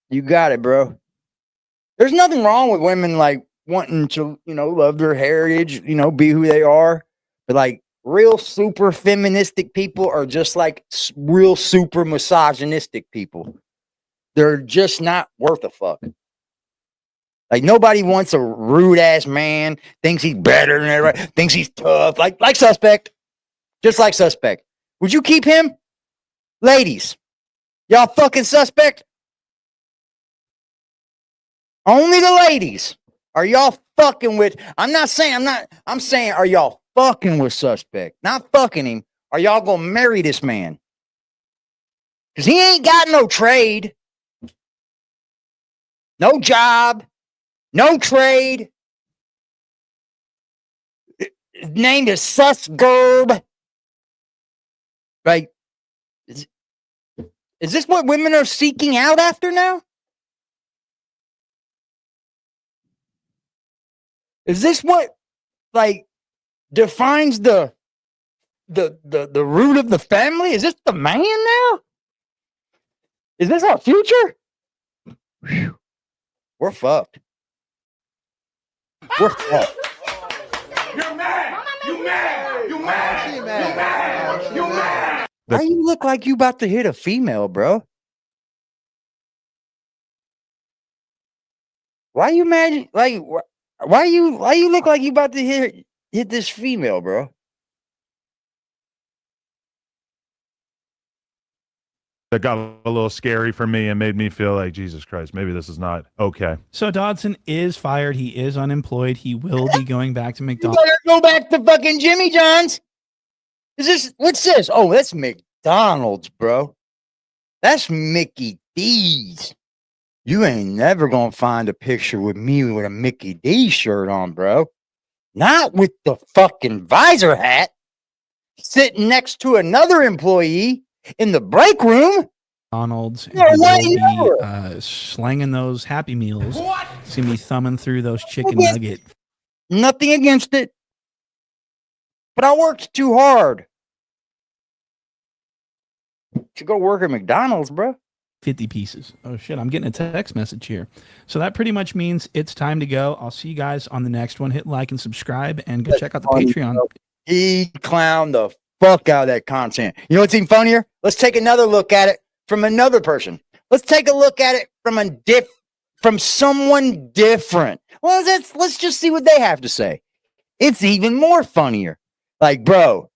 You got it, bro. There's nothing wrong with women like wanting to, love their heritage, be who they are. But like real super feministic people are just like real super misogynistic people. They're just not worth a fuck. Like nobody wants a rude ass man, thinks he's better than everybody, thinks he's tough, like Suspect. Just like Suspect. Would you keep him? Ladies, y'all fucking Suspect? Only the ladies. Are y'all fucking with? I'm saying, are y'all fucking with Suspect? Not fucking him. Are y'all gonna marry this man? Because he ain't got no trade, no job, no trade. His name is Susgerb. Right? Is this what women are seeking out after now? Is this what like defines the root of the family? Is this the man now? Is this our future? Whew. We're fucked. We're fucked. You're mad. You mad. You mad. You mad. You mad. Why you look like you about to hit a female, bro? Why you mad? Like, why you look like you about to hit this female, bro? That got a little scary for me and made me feel like, Jesus Christ, maybe this is not okay. So Dodson is fired. He is unemployed. He will be going back to McDonald's. You better go back to fucking Jimmy John's. What's this? Oh, that's McDonald's, bro. That's Mickey D's. You ain't never gonna find a picture with me with a Mickey D shirt on, bro. Not with the fucking visor hat sitting next to another employee in the break room. McDonald's. No, He will be slanging those Happy Meals. He's gonna be thumbing through those chicken nuggets. Nothing against it. But I worked too hard to go work at McDonald's, bro. 50 pieces. Oh shit, I'm getting a text message here. So that pretty much means it's time to go. I'll see you guys on the next one. Hit like and subscribe and go check out the Patreon. He clowned the fuck out of that content. You know what's even funnier? Let's take another look at it from another person. Let's take a look at it from someone different. Well, let's just see what they have to say. It's even more funnier. Like, bro,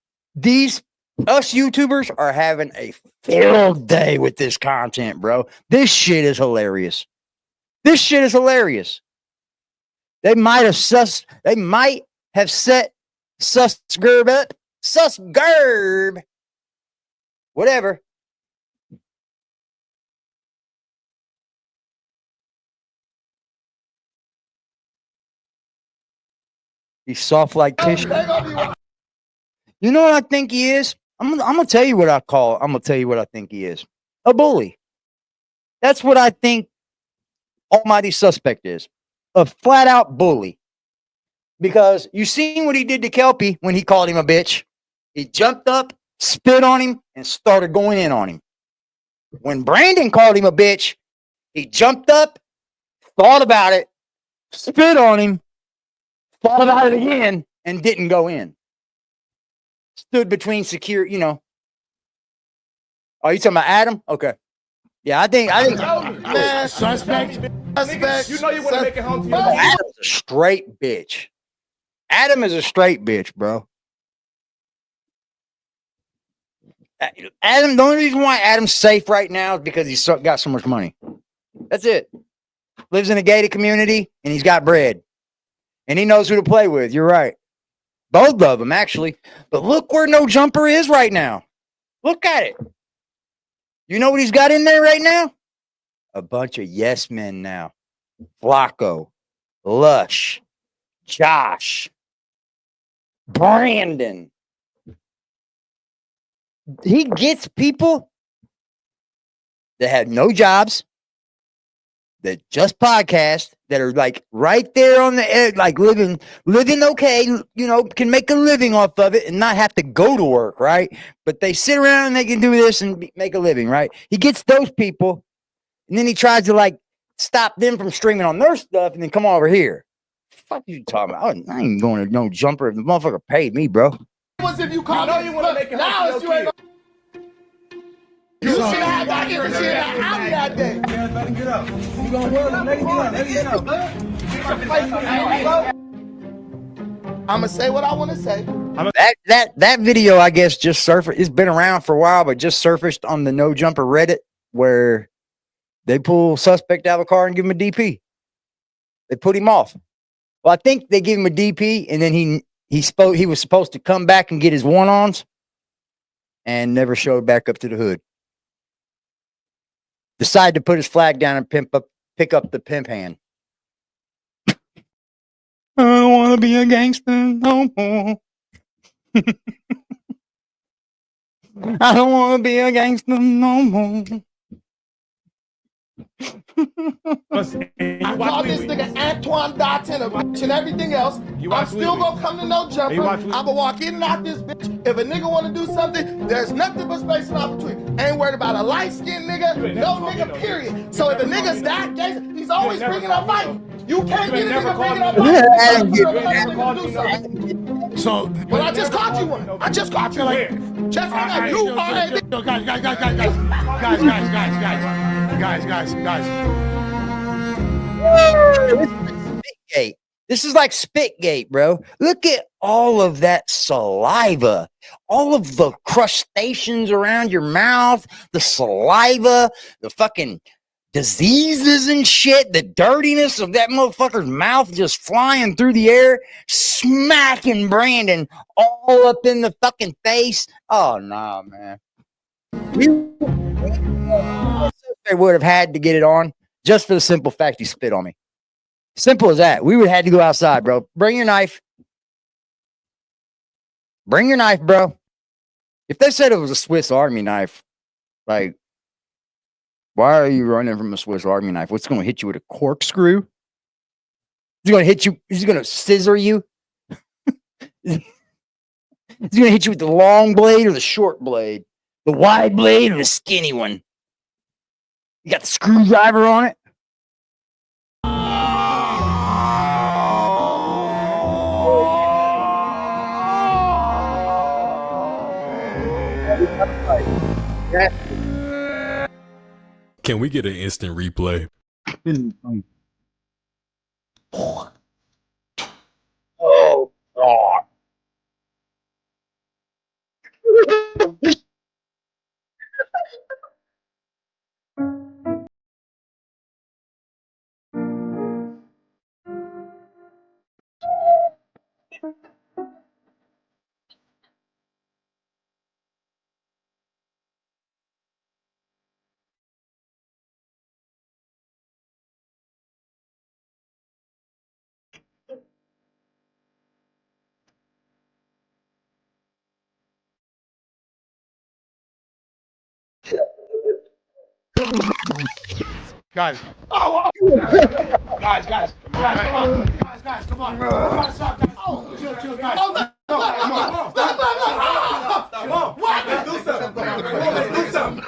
us YouTubers are having a field day with this content, bro. This shit is hilarious. This shit is hilarious. They might have set Susgerb up. Susgerb. Whatever. He's soft like tissue. You know what I think he is? I'm gonna tell you what I'm gonna tell you what I think he is. A bully. That's what I think Almighty Suspect is. A flat out bully. Because you seen what he did to Kelpie when he called him a bitch. He jumped up, spit on him, and started going in on him. When Brandon called him a bitch, he jumped up, thought about it, spit on him, thought about it again, and didn't go in. Stood between secure, Oh, you talking about Adam? Okay. Yeah, I think man, suspect. You know you want to make it home to your Adam's a straight bitch. Adam is a straight bitch, bro. Adam, the only reason why Adam's safe right now is because he's got so much money. That's it. Lives in a gated community and he's got bread. And he knows who to play with. You're right. Both of them, actually. But look where No Jumper is right now. Look at it. You know what he's got in there right now? A bunch of yes men now. Flacco, Lush, Josh, Brandon, he gets people that had no jobs, that just podcast, that are like right there on the edge, like living okay, you know, can make a living off of it and not have to go to work, right? But they sit around and they can do this and make a living, right? He gets those people, and then he tries to like stop them from streaming on their stuff and then come over here. Fuck you talking about? I ain't going to no jumper if the motherfucker paid me, bro. Was if you call me, you want to make it now it's you ain't you should have got here and shit out that day. Let him get up. You gonna work? Let him get up. I'ma say what I want to say. That video, I guess, just surfaced. It's been around for a while, but just surfaced on the No Jumper Reddit where they pull suspect out of the car and give him a DP. They put him off. Well, I think they give him a DP, and then he was supposed to come back and get his one-ons, and never showed back up to the hood. Decided to put his flag down and pick up the pimp hand. I don't want to be a gangster no more. I don't want to be a gangster no more. I call this nigga Antoine Dotton and everything else. I'm still gonna come to No Jumper. I'm gonna walk in and out this bitch. If a nigga wanna do something, there's nothing but space and opportunity. Ain't worried about a light-skinned nigga, no nigga, period. So if a nigga's that gay, he's always bringing up fight. You can't get a nigga bringing up fight. So, well, I just caught you one. I just caught you like, just like you are a guys. Spitgate. This is like Spitgate, bro. Look at all of that saliva, all of the crustaceans around your mouth, the saliva, the fucking diseases and shit, the dirtiness of that motherfucker's mouth just flying through the air, smacking Brandon all up in the fucking face. Oh, no, man. We would have had to get it on just for the simple fact he spit on me. Simple as that. We would have had to go outside, bro. Bring your knife. Bring your knife, bro. If they said it was a Swiss Army knife, like, why are you running from a Swiss Army knife? What's going to hit you with a corkscrew? Is he going to hit you? Is he going to scissor you? Is he going to hit you with the long blade or the short blade? The wide blade or the skinny one? You got the screwdriver on it? Can we get an instant replay? Oh, God. Guys. Guys, come on. Guys, come on. Come on, stop, guys. Oh, chill, guys. Come on. Let's do something.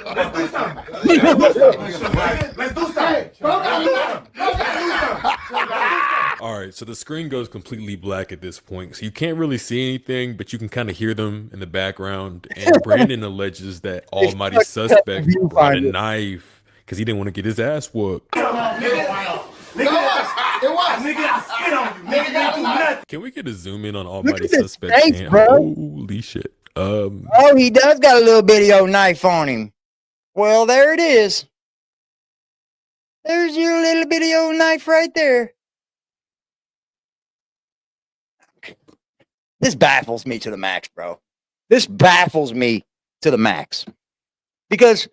All right, so the screen goes completely black at this point, so you can't really see anything, but you can kind of hear them in the background. And Brandon alleges that Almighty Suspect brought a knife because he didn't want to get his ass whooped. Can we get a zoom in on Almighty Suspect? Face, bro. Holy shit. Oh, he does got a little video knife on him. Well, there it is. There's your little video knife right there. This baffles me to the max, bro. This baffles me to the max. Because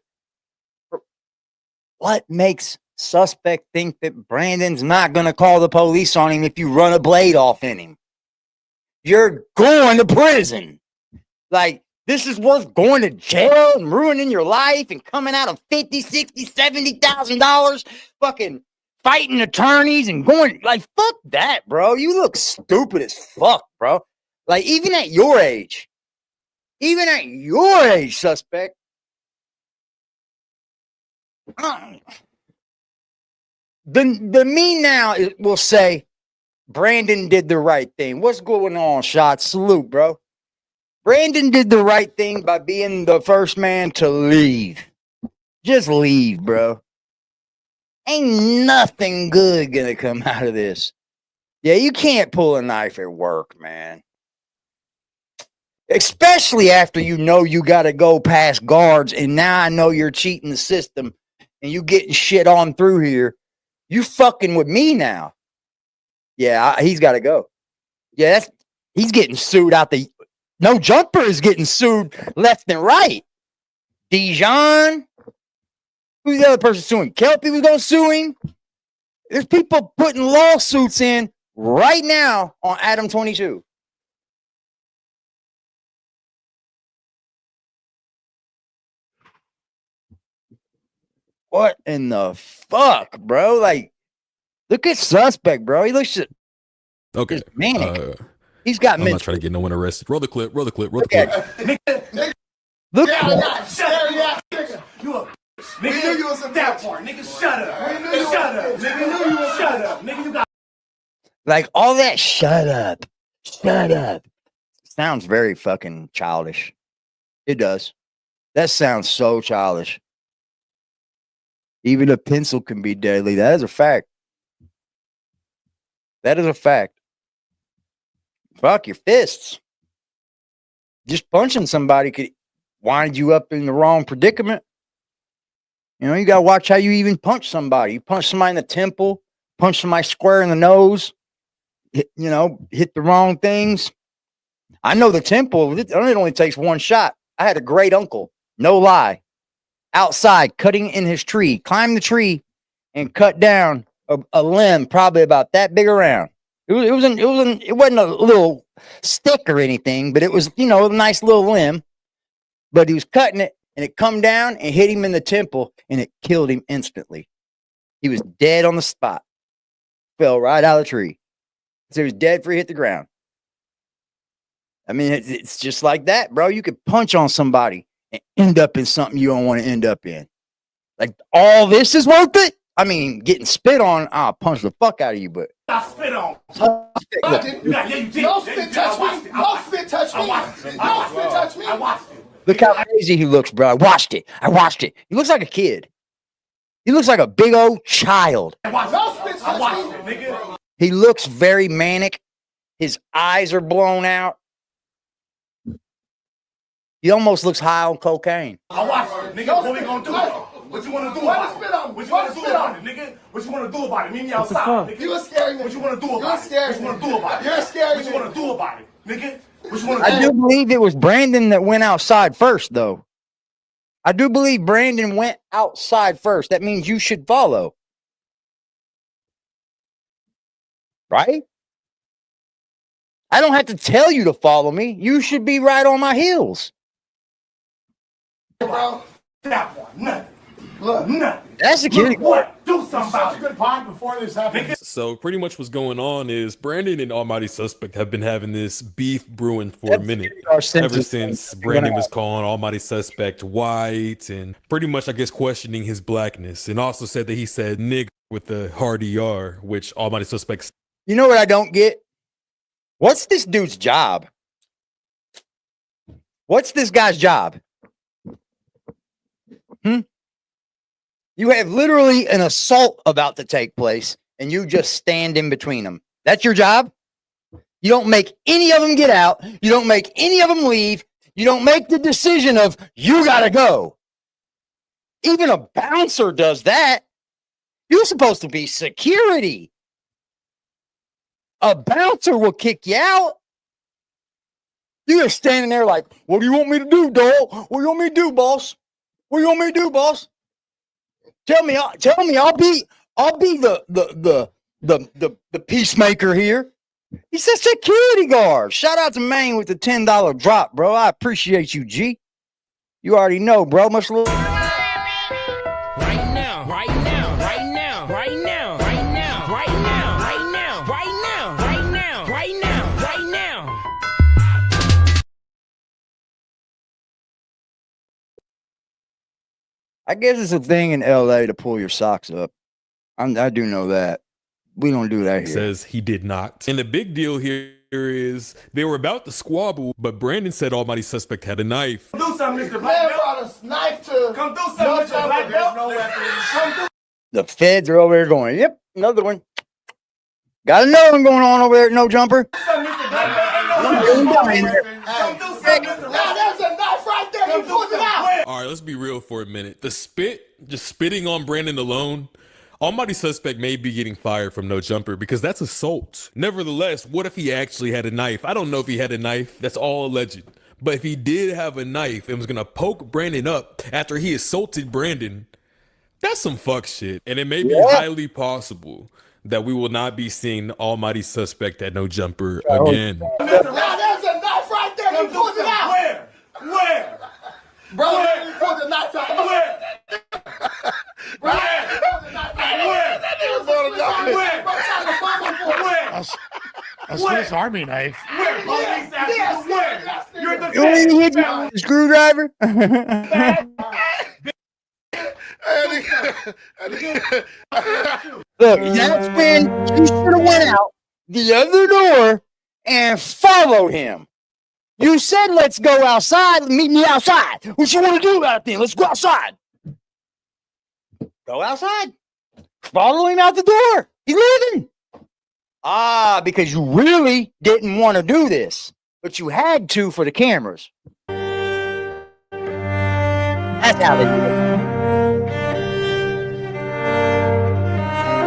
what makes Suspect think that Brandon's not going to call the police on him if you run a blade off in him? You're going to prison. Like, This is worth going to jail and ruining your life and coming out of $50,000, $60,000, $70,000 fucking fighting attorneys and going like, fuck that, bro. You look stupid as fuck, bro. Like, even at your age, suspect. The me now will say Brandon did the right thing. What's going on, Shot? Salute, bro. Brandon did the right thing by being the first man to leave. Just leave, bro. Ain't nothing good gonna come out of this. Yeah, you can't pull a knife at work, man. Especially after you know you gotta go past guards, and now I know you're cheating the system and you getting shit on through here. You fucking with me now. Yeah, he's gotta go. Yeah, he's getting sued out the No Jumper is getting sued left and right. Dijon. Who's the other person suing? Kelpie was going to sue him. There's people putting lawsuits in right now on Adam22. What in the fuck, bro? Like, look at Suspect, bro. He looks just manic. He's got. I'm not trying to get no one arrested. Roll the clip. Roll the clip. Roll the clip. Look. We knew you was a that part. Nigga, shut up. We knew you shut up. Nigga, knew you was shut up. Nigga, you got. Like all that. Shut up. Shut up. Sounds very fucking childish. It does. That sounds so childish. Even a pencil can be deadly. That is a fact. That is a fact. Fuck your fists. Just punching somebody could wind you up in the wrong predicament. You know, you got to watch how you even punch somebody. You punch somebody in the temple, punch somebody square in the nose, hit the wrong things. I know the temple, it only takes one shot. I had a great uncle, no lie, outside cutting in his tree, climbed the tree and cut down a limb probably about that big around. It wasn't a little stick or anything, but it was, a nice little limb. But he was cutting it, and it come down and hit him in the temple, and it killed him instantly. He was dead on the spot. Fell right out of the tree. So he was dead before he hit the ground. I mean, it's just like that, bro. You could punch on somebody and end up in something you don't want to end up in. Like, all this is worth it? I mean, getting spit on, I'll punch the fuck out of you, but. I spit on. No spit touch me. No spit touch me. No spit touch me. I watched it. Look how crazy he looks, bro. I watched it. He looks like a kid. He looks like a big old child. I watched it, nigga. He looks very manic. His eyes are blown out. He almost looks high on cocaine. I watched it, nigga. What we gonna do? What you want to do about it? What you want to do about it, nigga? What you want to do about it? Meet me outside, nigga. You a scary nigga. What you want to do about it? What you want to do about it? You're a scary What you want to do about it, nigga? What you want to do? I do believe it was Brandon that went outside first, though. I do believe Brandon went outside first. That means you should follow. Right? I don't have to tell you to follow me. You should be right on my heels. Bro, that one, nothing. Look, nothing. That's the kid. What? Do something about it. Such a good point before this happened. So pretty much what's going on is Brandon and Almighty Suspect have been having this beef brewing for a minute. Ever since Brandon was calling Almighty Suspect white and pretty much, I guess, questioning his blackness, and also said that he said nigga with the hard ER, which Almighty Suspect. You know what I don't get? What's this dude's job? What's this guy's job? You have literally an assault about to take place, and you just stand in between them. That's your job? You don't make any of them get out. You don't make any of them leave. You don't make the decision of, you got to go. Even a bouncer does that. You're supposed to be security. A bouncer will kick you out. You're standing there like, what do you want me to do, dog? What do you want me to do, boss? What do you want me to do, boss? Tell me, I'll be the peacemaker here. He's a security guard. Shout out to Maine with the $10 drop, bro. I appreciate you, G. You already know, bro. Much love. Right now, right now, right now, right now, right now, right now, right now, right now, right now, right now, right now. I guess it's a thing in LA to pull your socks up. I do know that. We don't do that here. Says he did not. And the big deal here is they were about to squabble, but Brandon said Almighty Suspect had a knife. Do something, Mr. Black Belt. Brought a knife to come do something, Mr. Black Belt. No weapons. The feds are over there going, yep, another one. Got another one going on over there at No Jumper. Mr. Black Belt ain't no weapons. Come do something, Mr. Now there's a knife right there. He pulls it out. All right, let's be real for a minute. The just spitting on Brandon alone, Almighty Suspect may be getting fired from No Jumper because that's assault. Nevertheless, what if he actually had a knife? I don't know if he had a knife. That's all alleged. But if he did have a knife and was going to poke Brandon up after he assaulted Brandon, that's some fuck shit. And it may be highly possible that we will not be seeing Almighty Suspect at No Jumper again. Now there's a knife right there. He pulls it out. Where? Bro, he pulled the knife out. Where? A Swiss Army knife. You're the screwdriver. Look, that's when you should have went out the other door and followed him. You said, let's go outside. Meet me outside. What you want to do about it then? Let's go outside. Go outside. Follow him out the door. He's leaving. Ah, because you really didn't want to do this, but you had to for the cameras. That's how they do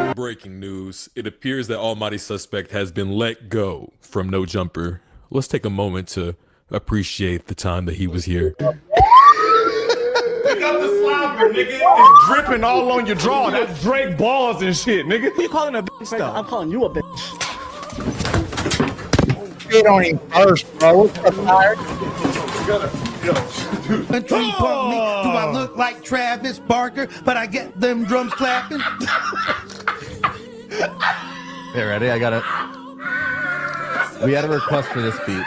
it. Breaking news. It appears that Almighty Suspect has been let go from No Jumper. Let's take a moment to appreciate the time that he was here. Pick up the slobber, nigga. It's dripping all on your draw. That's Drake balls and shit, nigga. Who you calling a bitch though? I'm calling you a bitch. Spit on him first, bro. What's up, tired? Do I look like Travis Barker, but I get them drums clapping? Okay, ready? I got it. We had a request for this beat.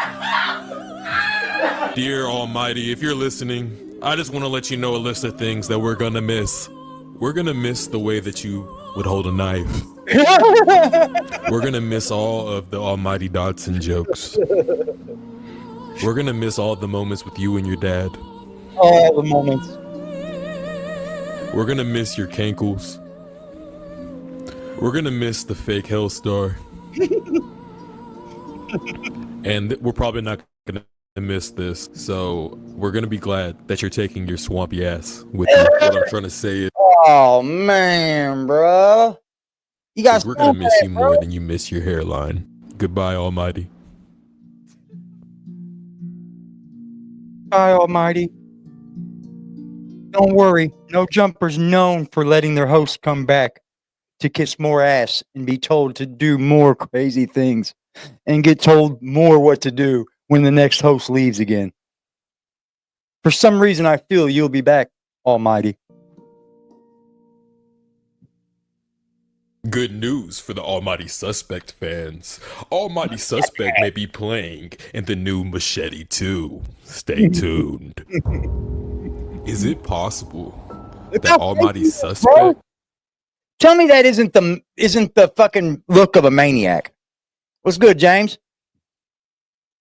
Dear Almighty, if you're listening, I just want to let you know a list of things that we're gonna miss. We're gonna miss the way that you would hold a knife. We're gonna miss all of the Almighty Dodson jokes. We're gonna miss all the moments with you and your dad. All the moments. We're gonna miss your cankles. We're gonna miss the fake Hellstar. And we're probably not gonna miss this, so we're gonna be glad that you're taking your swampy ass with you. What I'm trying to say is, oh man, bro, you guys, we're gonna miss you more than you miss your hairline. Goodbye, Almighty. Bye, Almighty. Don't worry, No Jumper's known for letting their hosts come back to kiss more ass and be told to do more crazy things and get told more what to do when the next host leaves again. For some reason, I feel you'll be back, Almighty. Good news for the Almighty Suspect fans. Almighty Suspect may be playing in the new Machete 2. Stay tuned. Is it possible that Almighty Suspect... Tell me that isn't the fucking look of a maniac. What's good, James?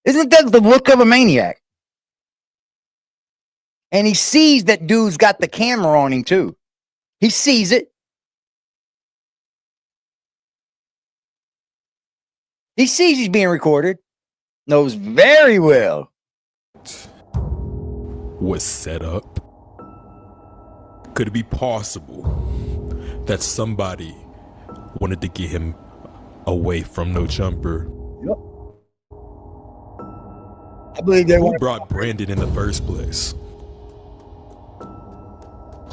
Isn't that the look of a maniac? And he sees that dude's got the camera on him too. He sees it. He sees he's being recorded. Knows very well. Was set up? Could it be possible that somebody wanted to get him away from No Jumper? Yep. I believe they Who brought Brandon in the first place?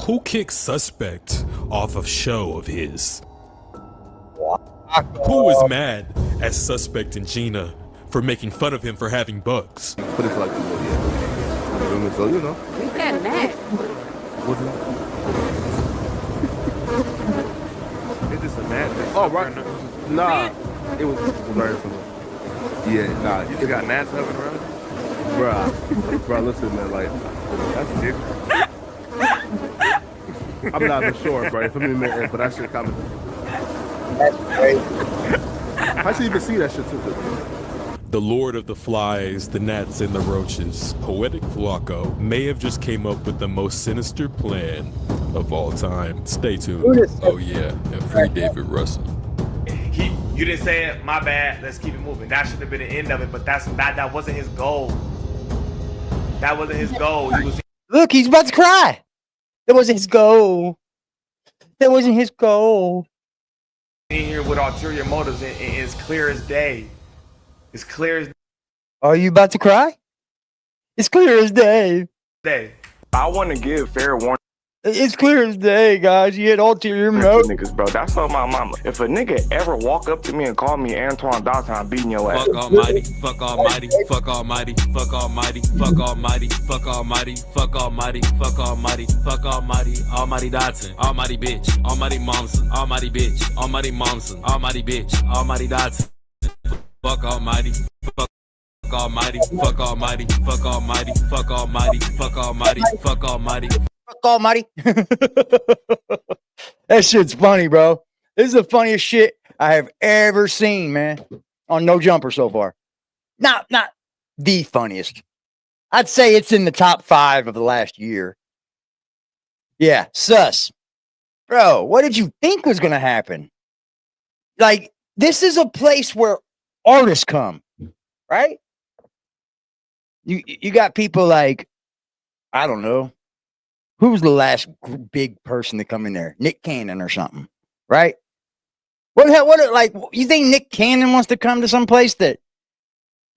Who kicked Suspect off of show of his? Who was mad as Suspect and Gina for making fun of him for having bugs. Put it like this, yeah. So, you know. We got that. It's just a gnat. Oh, right. Nah. It was very similar. Yeah, nah. You just got gnats hovering around? Bruh, listen, man, like, That's different. I'm not even sure, bro. For me, but that shit coming. That's crazy. I should even see that shit too. The Lord of the Flies, the Gnats, and the Roaches, Poetic Flacco, may have just came up with the most sinister plan of all time. Stay tuned. Oh yeah, and free David Russell. You didn't say it. My bad. Let's keep it moving. That should have been the end of it, but that wasn't his goal. That wasn't his goal. He was Look, he's about to cry. That wasn't his goal. That wasn't his goal. in here with ulterior motives, and it's clear as day. It's clear as Are you about to cry? It's clear as day. day. I want to give fair warning. It's clear as day, guys. You had ulterior motives. Niggas, bro. That's all my mama. If a nigga ever walk up to me and call me Antoine Dawson, I'm beating your ass. Fuck almighty, fuck almighty, fuck almighty, fuck almighty, fuck almighty, fuck almighty, fuck almighty, fuck almighty, fuck almighty, almighty Dotson, almighty bitch, almighty Momson, almighty bitch, almighty Momson, almighty bitch, almighty Dotson, fuck almighty, fuck almighty, fuck almighty, fuck almighty, fuck almighty, fuck almighty, fuck almighty. Fuck almighty. That shit's funny, bro. This is the funniest shit I have ever seen, man, on No Jumper so far. Not the funniest. I'd say it's in the top 5 of the last year. Yeah, sus. Bro, what did you think was going to happen? Like, this is a place where artists come, right? You got people like, I don't know. Who was the last big person to come in there? Nick Cannon or something, right? Like, you think Nick Cannon wants to come to some place that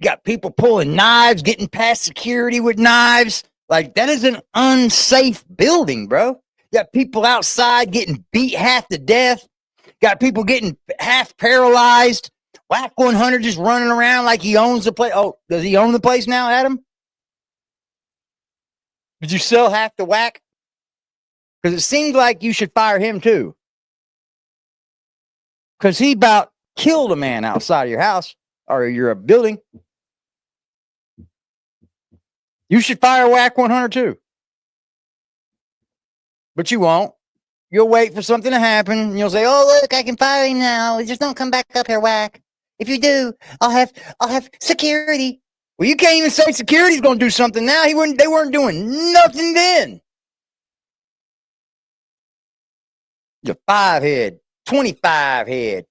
got people pulling knives, getting past security with knives? Like, that is an unsafe building, bro. You got people outside getting beat half to death. Got people getting half paralyzed. Wack 100 just running around like he owns the place. Oh, does he own the place now, Adam? Did you sell half the Wack? Because it seems like you should fire him too. Because he about killed a man outside of your house or your building. You should fire Wack 100 too. But you won't. You'll wait for something to happen. And you'll say, "Oh, look, I can fire him now. Just don't come back up here, Wack. If you do, I'll have security." Well, you can't even say security's going to do something now. They weren't doing nothing then. You're 5 head, 25 head.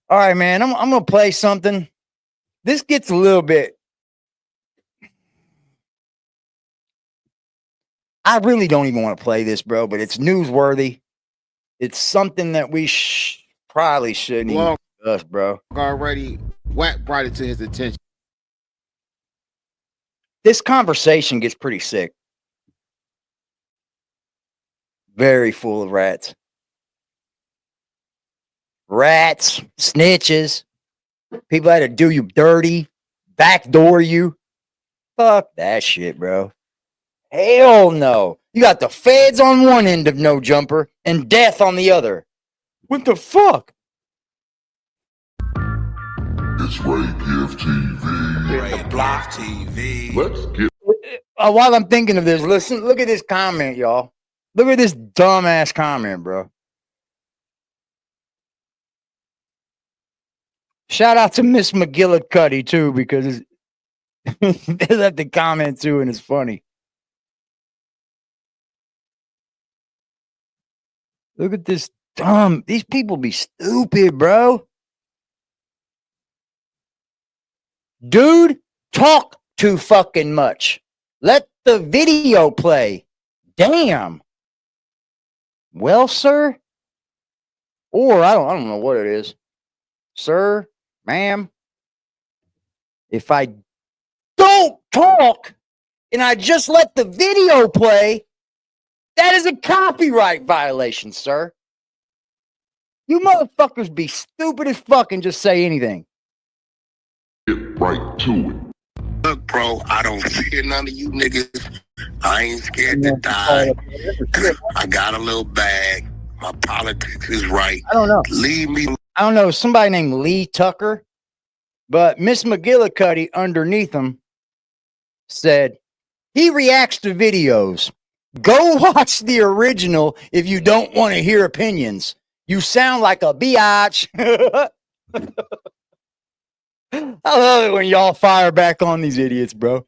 All right, man. I'm gonna play something. This gets a little bit. I really don't even want to play this, bro, but it's newsworthy. It's something that we probably shouldn't even discuss, bro. Already, Wack brought it to his attention. This conversation gets pretty sick. Very full of rats. Rats, snitches, people had to do you dirty, backdoor you. Fuck that shit, bro. Hell no. You got the feds on one end of No Jumper and death on the other. What the fuck? It's Ray Gift TV. Ray Block TV. Let's get. While I'm thinking of this, look at this comment, y'all. Look at this dumbass comment, bro. Shout out to Miss McGillicuddy, too, because they left the comment, too, and it's funny. Look at this dumb. These people be stupid, bro. Dude, talk too fucking much. Let the video play. Damn. Well, sir, or I don't know what it is. Sir, ma'am, if I don't talk and I just let the video play, that is a copyright violation, sir. You motherfuckers be stupid as fuck and just say anything. Get right to it. Look, bro, I don't fear none of you niggas. I ain't scared to die. I got a little bag. My politics is right. I don't know. Leave me. I don't know, somebody named Lee Tucker, but Miss McGillicuddy underneath him said he reacts to videos. Go watch the original if you don't want to hear opinions. You sound like a biatch. I love it when y'all fire back on these idiots, bro.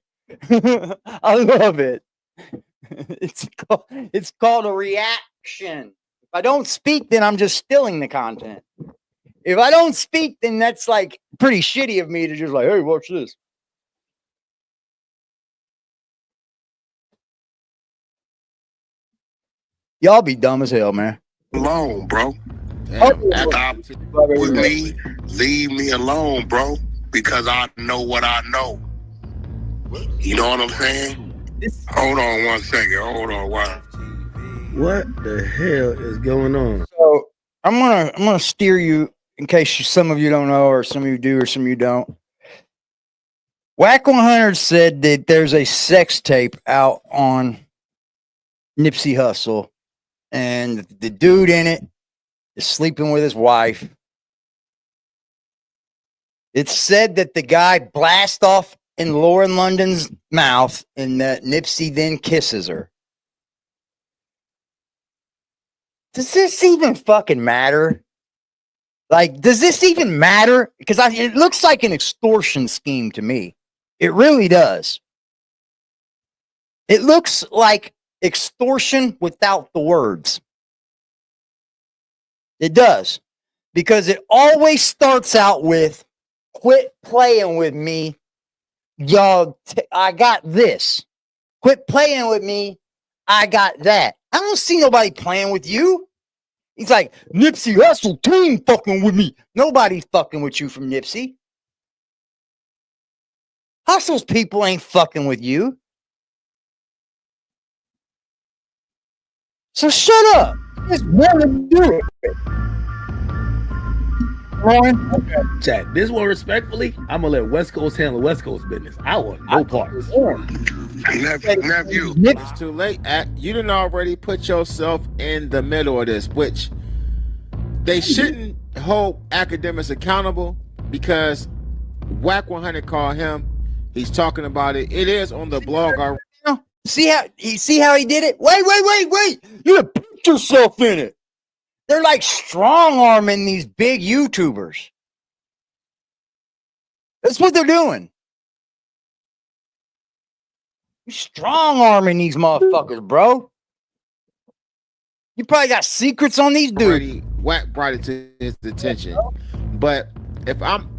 I love it. It's called a reaction. If I don't speak, then I'm just stealing the content. If I don't speak, then that's like pretty shitty of me to just like, hey, watch this. Y'all be dumb as hell, man. Alone, bro. With me, leave me alone, bro. Because I know what I know. You know what I'm saying? Hold on one second. Hold on one. What the hell is going on? So I'm gonna steer you in case some of you don't know, or some of you do, or some of you don't. Wack 100 said that there's a sex tape out on Nipsey Hussle, and the dude in it is sleeping with his wife. It's said that the guy blasts off in Lauren London's mouth and that Nipsey then kisses her. Does this even fucking matter? Like, does this even matter? Because it looks like an extortion scheme to me. It really does. It looks like extortion without the words. It does. Because it always starts out with, quit playing with me. Y'all, I got this. Quit playing with me. I got that. I don't see nobody playing with you. He's like, Nipsey Hussle team fucking with me. Nobody's fucking with you from Nipsey. Hustle's people ain't fucking with you. So shut up. Just want to do it. Chat, this one respectfully, I'm gonna let West Coast handle West Coast business. I want no parts. Nephew. It's too late. You didn't already put yourself in the middle of this, which they shouldn't hold academics accountable because Wack 100 called him. He's talking about it. It is on the blog already. See how he did it? Wait. You put yourself in it. They're like strong arming these big YouTubers. That's what they're doing. You strong arming these motherfuckers, bro. You probably got secrets on these dudes. Wack brought it to his attention. But if I'm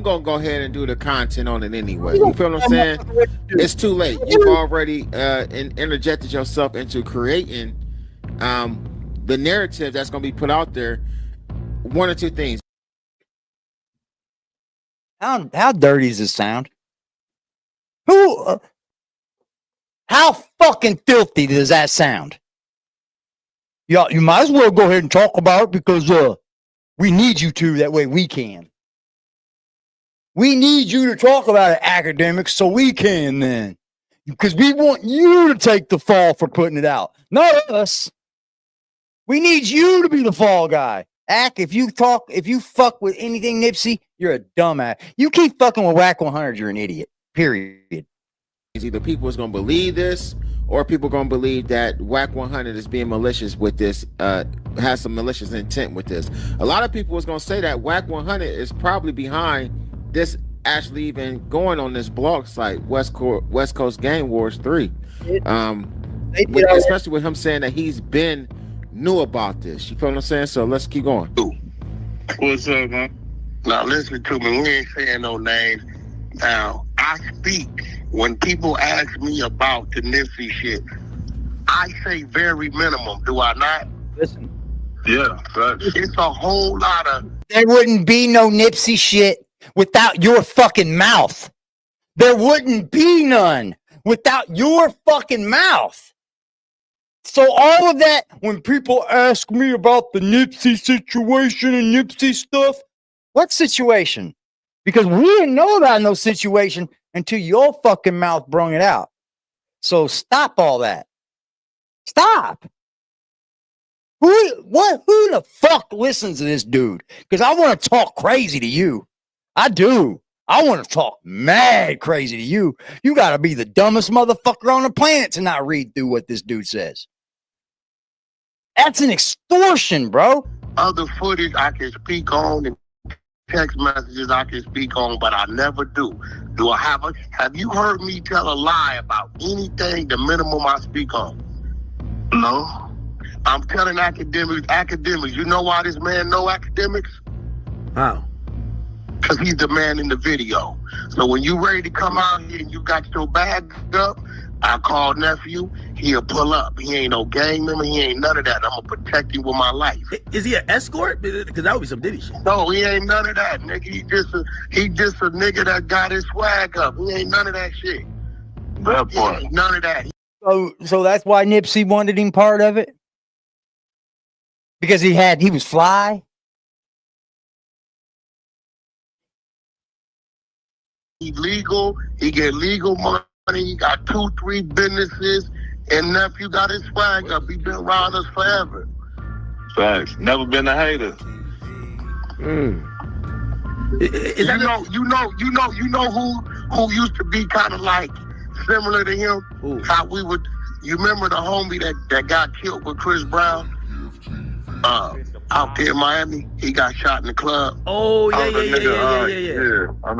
gonna go ahead and do the content on it anyway. You feel what I'm saying? It's too late. You've already interjected yourself into creating the narrative that's going to be put out there. One or two things. How dirty does this sound? How fucking filthy does that sound? Yeah, you might as well go ahead and talk about it because we need you to. That way we can. We need you to talk about it, academics, so we can then. Because we want you to take the fall for putting it out, not us. We need you to be the fall guy. If you fuck with anything Nipsey, you're a dumbass. You keep fucking with Wack 100, you're an idiot. Period. Either people is going to believe this, or people are going to believe that Wack 100 is being malicious with this, has some malicious intent with this. A lot of people is going to say that Wack 100 is probably behind this actually even going on this blog site, West Coast Gang Wars 3. Especially with him saying that he's been knew about this. You feel what I'm saying? So let's keep going. What's up, man? Now listen to me. We ain't saying no names. Now, I speak. When people ask me about the Nipsey shit, I say very minimum. Do I not? Listen. Yeah. It's a whole lot of... There wouldn't be no Nipsey shit without your fucking mouth. There wouldn't be none without your fucking mouth. So all of that, when people ask me about the Nipsey situation and Nipsey stuff, what situation? Because we didn't know about no situation until your fucking mouth brung it out. So stop all that. Stop. Who the fuck listens to this dude? Because I want to talk crazy to you. I do. I want to talk mad crazy to you. You got to be the dumbest motherfucker on the planet to not read through what this dude says. That's an extortion, bro. Other footage I can speak on and text messages I can speak on, but I never do. Have you heard me tell a lie about anything, the minimum I speak on? No. I'm telling academics, you know why this man know academics? How? Because he's the man in the video. So when you ready to come out here and you got your bag up, I call nephew, he'll pull up. He ain't no gang member, he ain't none of that. I'm gonna protect him with my life. Is he an escort? Because that would be some Diddy shit. No, he ain't none of that, nigga. He just a nigga that got his swag up. He ain't none of that shit. That part. None of that. So that's why Nipsey wanted him part of it? Because he was fly? He legal, he get legal money, he got 2-3 businesses, and nephew got his swag up. He been around us forever. Facts. Never been a hater. You know who used to be kind of like similar to him? Ooh. How we would, you remember the homie that got killed with Chris Brown? Out there in Miami, he got shot in the club. Oh, yeah. I know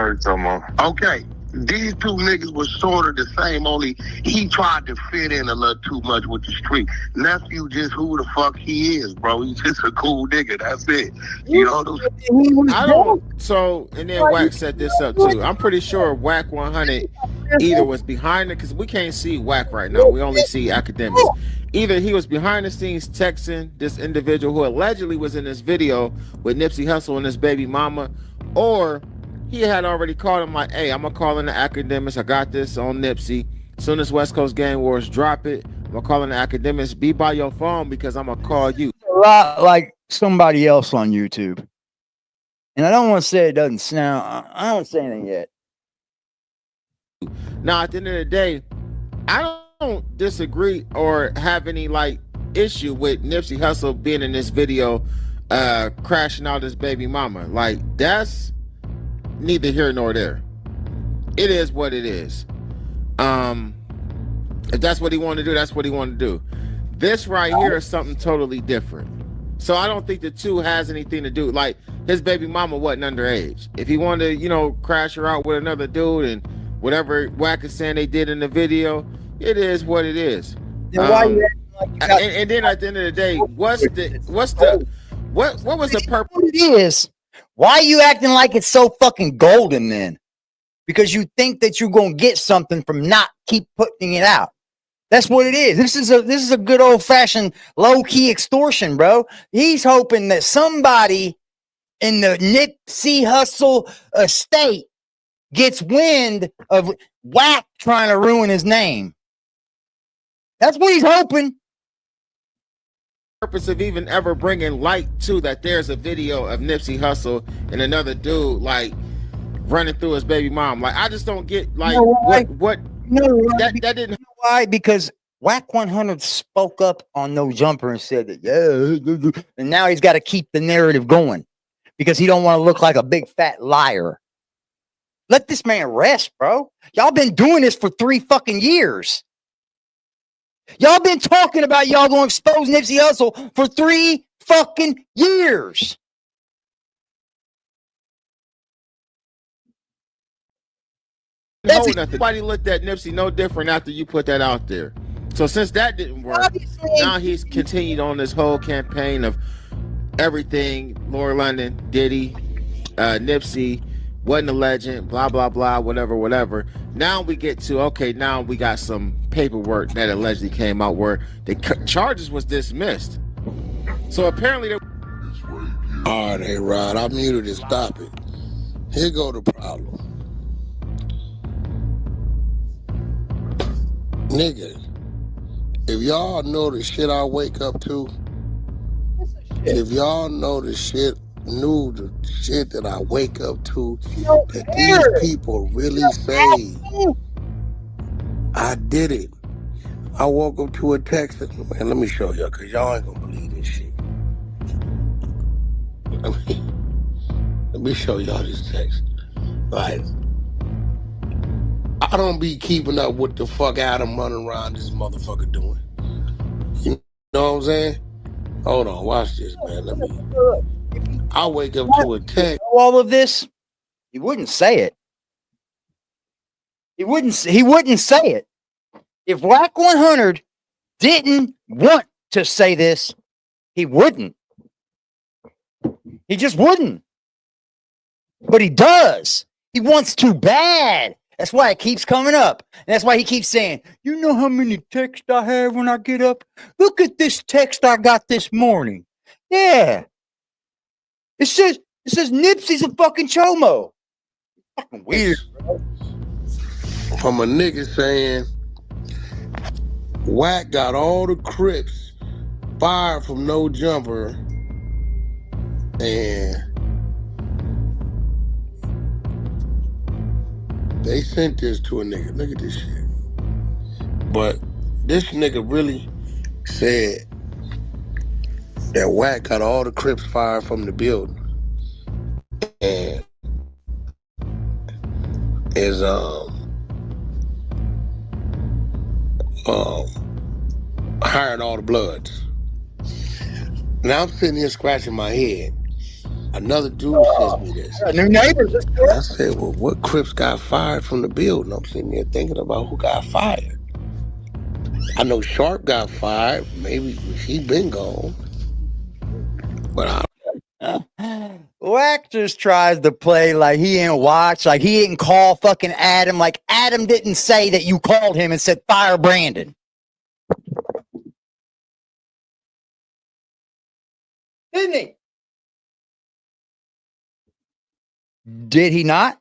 you're talking about. Okay, these two niggas were sort of the same, only he tried to fit in a little too much with the street. Nephew just who the fuck he is, bro. He's just a cool nigga, that's it. You know those. And then Wack set this up too. I'm pretty sure Wack 100 either was behind it, because we can't see Wack right now. We only see academics. Either he was behind the scenes texting this individual who allegedly was in this video with Nipsey Hussle and his baby mama, or he had already called him like, hey, I'm gonna call in the academics. I got this on Nipsey. Soon as West Coast Gang Wars drop it, I'm gonna call in the academics. Be by your phone because I'm gonna call you. A lot like somebody else on YouTube. And I don't want to say it doesn't sound, I don't say anything yet. Now, at the end of the day, I don't disagree or have any like issue with Nipsey Hussle being in this video crashing out his baby mama. Like, that's neither here nor there. It is what it is. If that's what he wanted to do, that's what he wanted to do. This right here is something totally different. So I don't think the two has anything to do. Like, his baby mama wasn't underage. If he wanted to, crash her out with another dude and whatever Wack is saying they did in the video, it is what it is. And then at the end of the day, what was the purpose? It is. Why are you acting like it's so fucking golden then? Because you think that you're gonna get something from not keep putting it out. That's what it is. This is a good old fashioned low key extortion, bro. He's hoping that somebody in the Nipsey Hussle estate gets wind of Wack trying to ruin his name. That's what he's hoping. Purpose of even ever bringing light to that there's a video of Nipsey Hussle and another dude like running through his baby mom. Like, I just don't get like that didn't. You know why? Because Wack 100 spoke up on No Jumper and said that, yeah, and now he's got to keep the narrative going because he don't want to look like a big fat liar. Let this man rest, bro. Y'all been doing this for 3 fucking years. Y'all been talking about y'all gonna expose Nipsey Hussle for 3 fucking years. Nobody looked at Nipsey no different after you put that out there. So since that didn't work, now he's continued on this whole campaign of everything. Laura London, Diddy, Nipsey, wasn't a legend, blah, blah, blah, whatever. Now we get to, okay, now we got some paperwork that allegedly came out where the charges was dismissed. So apparently all right, hey Rod, I muted it. Stop it. Here go the problem. Nigga, if y'all know the shit I wake up to, if y'all know the shit, knew the shit that I wake up to, that these people really say, I did it. I woke up to a text. Man, let me show y'all, because y'all ain't going to believe this shit. Let me show y'all this text. Like, I don't be keeping up what the fuck Adam running around this motherfucker doing. You know what I'm saying? Hold on, watch this, man. I wake up to a text. All of this, he wouldn't say it. He wouldn't say it. If Wack 100 didn't want to say this, he wouldn't. He just wouldn't. But he does. He wants to bad. That's why it keeps coming up. And that's why he keeps saying, you know how many texts I have when I get up? Look at this text I got this morning. Yeah. It says Nipsey's a fucking chomo. Fucking weird, bro. From a nigga saying, Wack got all the Crips fired from No Jumper, and they sent this to a nigga. Look at this shit. But this nigga really said that Wack got all the Crips fired from the building, and is hiring all the Bloods. Now I'm sitting here scratching my head. Another dude sends me this. New neighbors. And I said, well, what Crips got fired from the building? I'm sitting there thinking about who got fired. I know Sharp got fired. Maybe he been gone. But Wack just tries to play like he ain't watch, like he didn't call fucking Adam, like Adam didn't say that you called him and said fire Brandon. Didn't he? Did he not?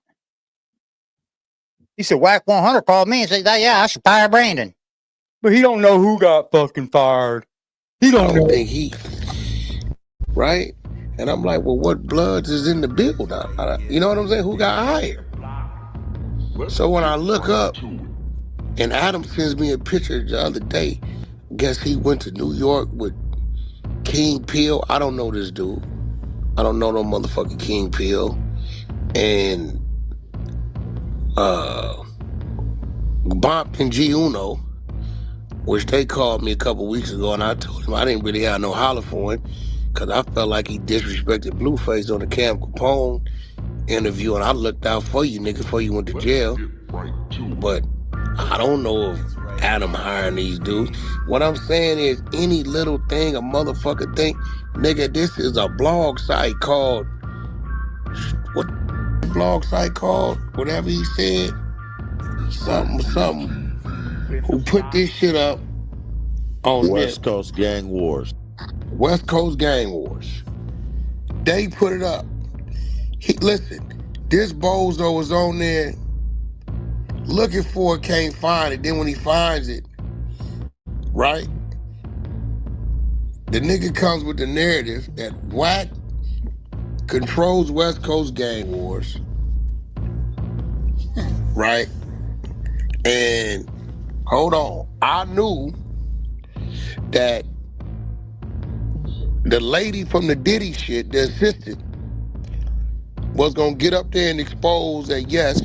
He said Wack 100 called me and said, yeah, I should fire Brandon. But he don't know who got fucking fired. He don't know. Think he, right? And I'm like, well, what Bloods is in the building? You know what I'm saying? Who got hired? So when I look up, and Adam sends me a picture the other day, guess he went to New York with King Peel. I don't know this dude. I don't know no motherfucking King Peel. And Bump and G Uno, which they called me a couple weeks ago, and I told him I didn't really have no holler for him because I felt like he disrespected Blueface on the Cam Capone interview, and I looked out for you, nigga, before you went to jail. But I don't know if Adam hiring these dudes. What I'm saying is any little thing a motherfucker think, nigga, this is a blog site called, what blog site called? Whatever he said. Something. Who put this shit up on West Coast Gang Wars. West Coast Gang Wars. They put it up. Listen, this bozo was on there looking for it, can't find it. Then when he finds it, right? The nigga comes with the narrative that Wack controls West Coast Gang Wars, right? And hold on, I knew that the lady from the Diddy shit, the assistant, was gonna get up there and expose that yes,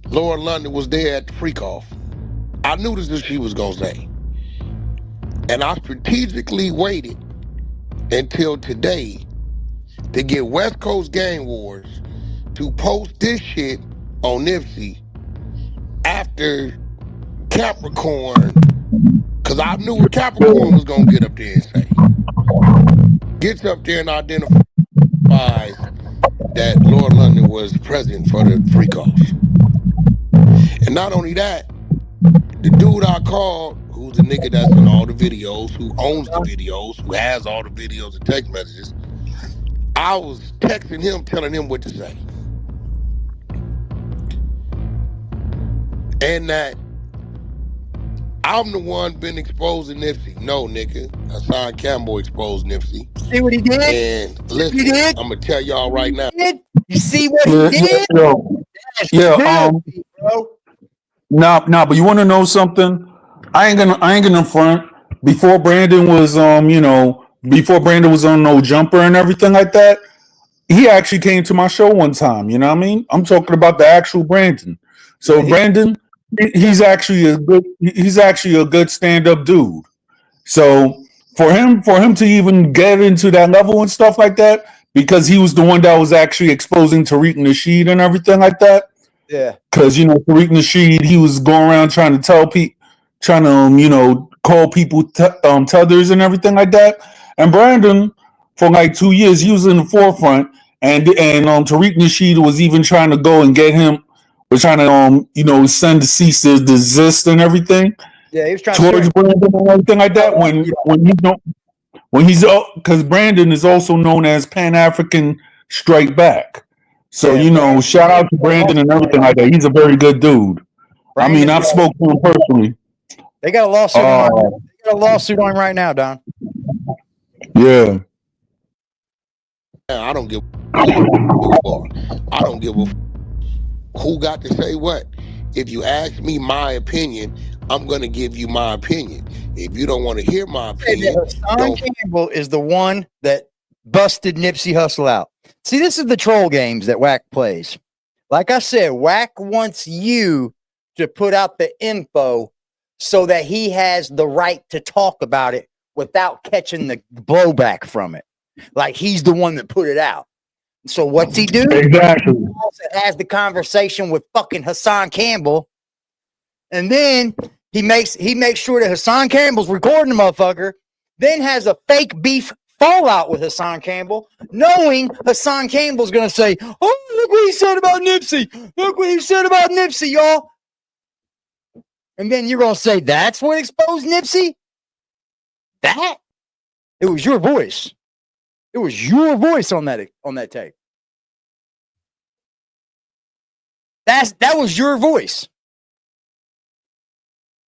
Lord London was there at the freak-off. I knew this is what she was gonna say. And I strategically waited until today to get West Coast Gang Wars to post this shit on Nipsey after Capricorn, because I knew what Capricorn was gonna get up there and say. Gets up there and identifies that Lord London was present for the freak-off. And not only that, the dude I called, who's the nigga that's in all the videos, who owns the videos, who has all the videos and text messages, I was texting him, telling him what to say. And that I'm the one been exposing Nipsey. No, nigga. Hassan Campbell exposed Nipsey. See what he did? And listen, I'm gonna tell y'all right now. You see what he did? Nah, but you want to know something? I ain't gonna front. Before Brandon was before Brandon was on No Jumper and everything like that, he actually came to my show one time. You know what I mean? I'm talking about the actual Brandon. So Brandon, he's actually a good stand-up dude. So for him to even get into that level and stuff like that, because he was the one that was actually exposing Tariq Nasheed and everything like that. Yeah. Because Tariq Nasheed, he was going around trying to tell people, call people tethers and everything like that. And Brandon, for like 2 years, he was in the forefront, and Tariq Nasheed was even trying to go and get him. Was trying to send the cease to desist and everything. Yeah, he was trying towards Brandon and everything like that. When he's because Brandon is also known as Pan African Strike Back. So shout out to Brandon and everything like that. He's a very good dude. I've spoken to him personally. They got a lawsuit. They got a lawsuit on right now, Don. Yeah. I don't give a who got to say what. If you ask me my opinion, I'm going to give you my opinion. If you don't want to hear my opinion, Hassan Campbell is the one that busted Nipsey Hussle out. See, this is the troll games that Wack plays. Like I said, Wack wants you to put out the info so that he has the right to talk about it without catching the blowback from it. Like he's the one that put it out. So what's he do? Exactly. He also has the conversation with fucking Hassan Campbell, and then he makes sure that Hassan Campbell's recording the motherfucker, then has a fake beef fallout with Hassan Campbell, knowing Hassan Campbell's gonna say, "Oh, look what he said about Nipsey! Look what he said about Nipsey, y'all!" And then you're gonna say that's what exposed Nipsey? That? It was your voice. It was your voice on that tape. That was your voice.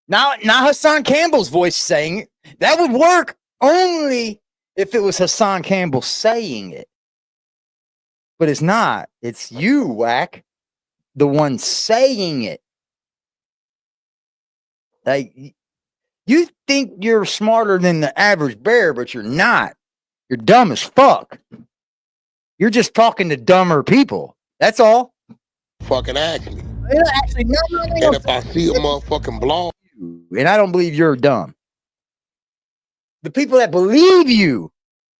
Now Hassan Campbell's voice saying it. That would work only if it was Hassan Campbell saying it. But it's not. It's you, Wack, the one saying it. Like, you think you're smarter than the average bear, but you're not. You're dumb as fuck. You're just talking to dumber people. That's all. Fucking ask me. Actually, no, and if I see a motherfucking blog, and I don't believe you're dumb, the people that believe you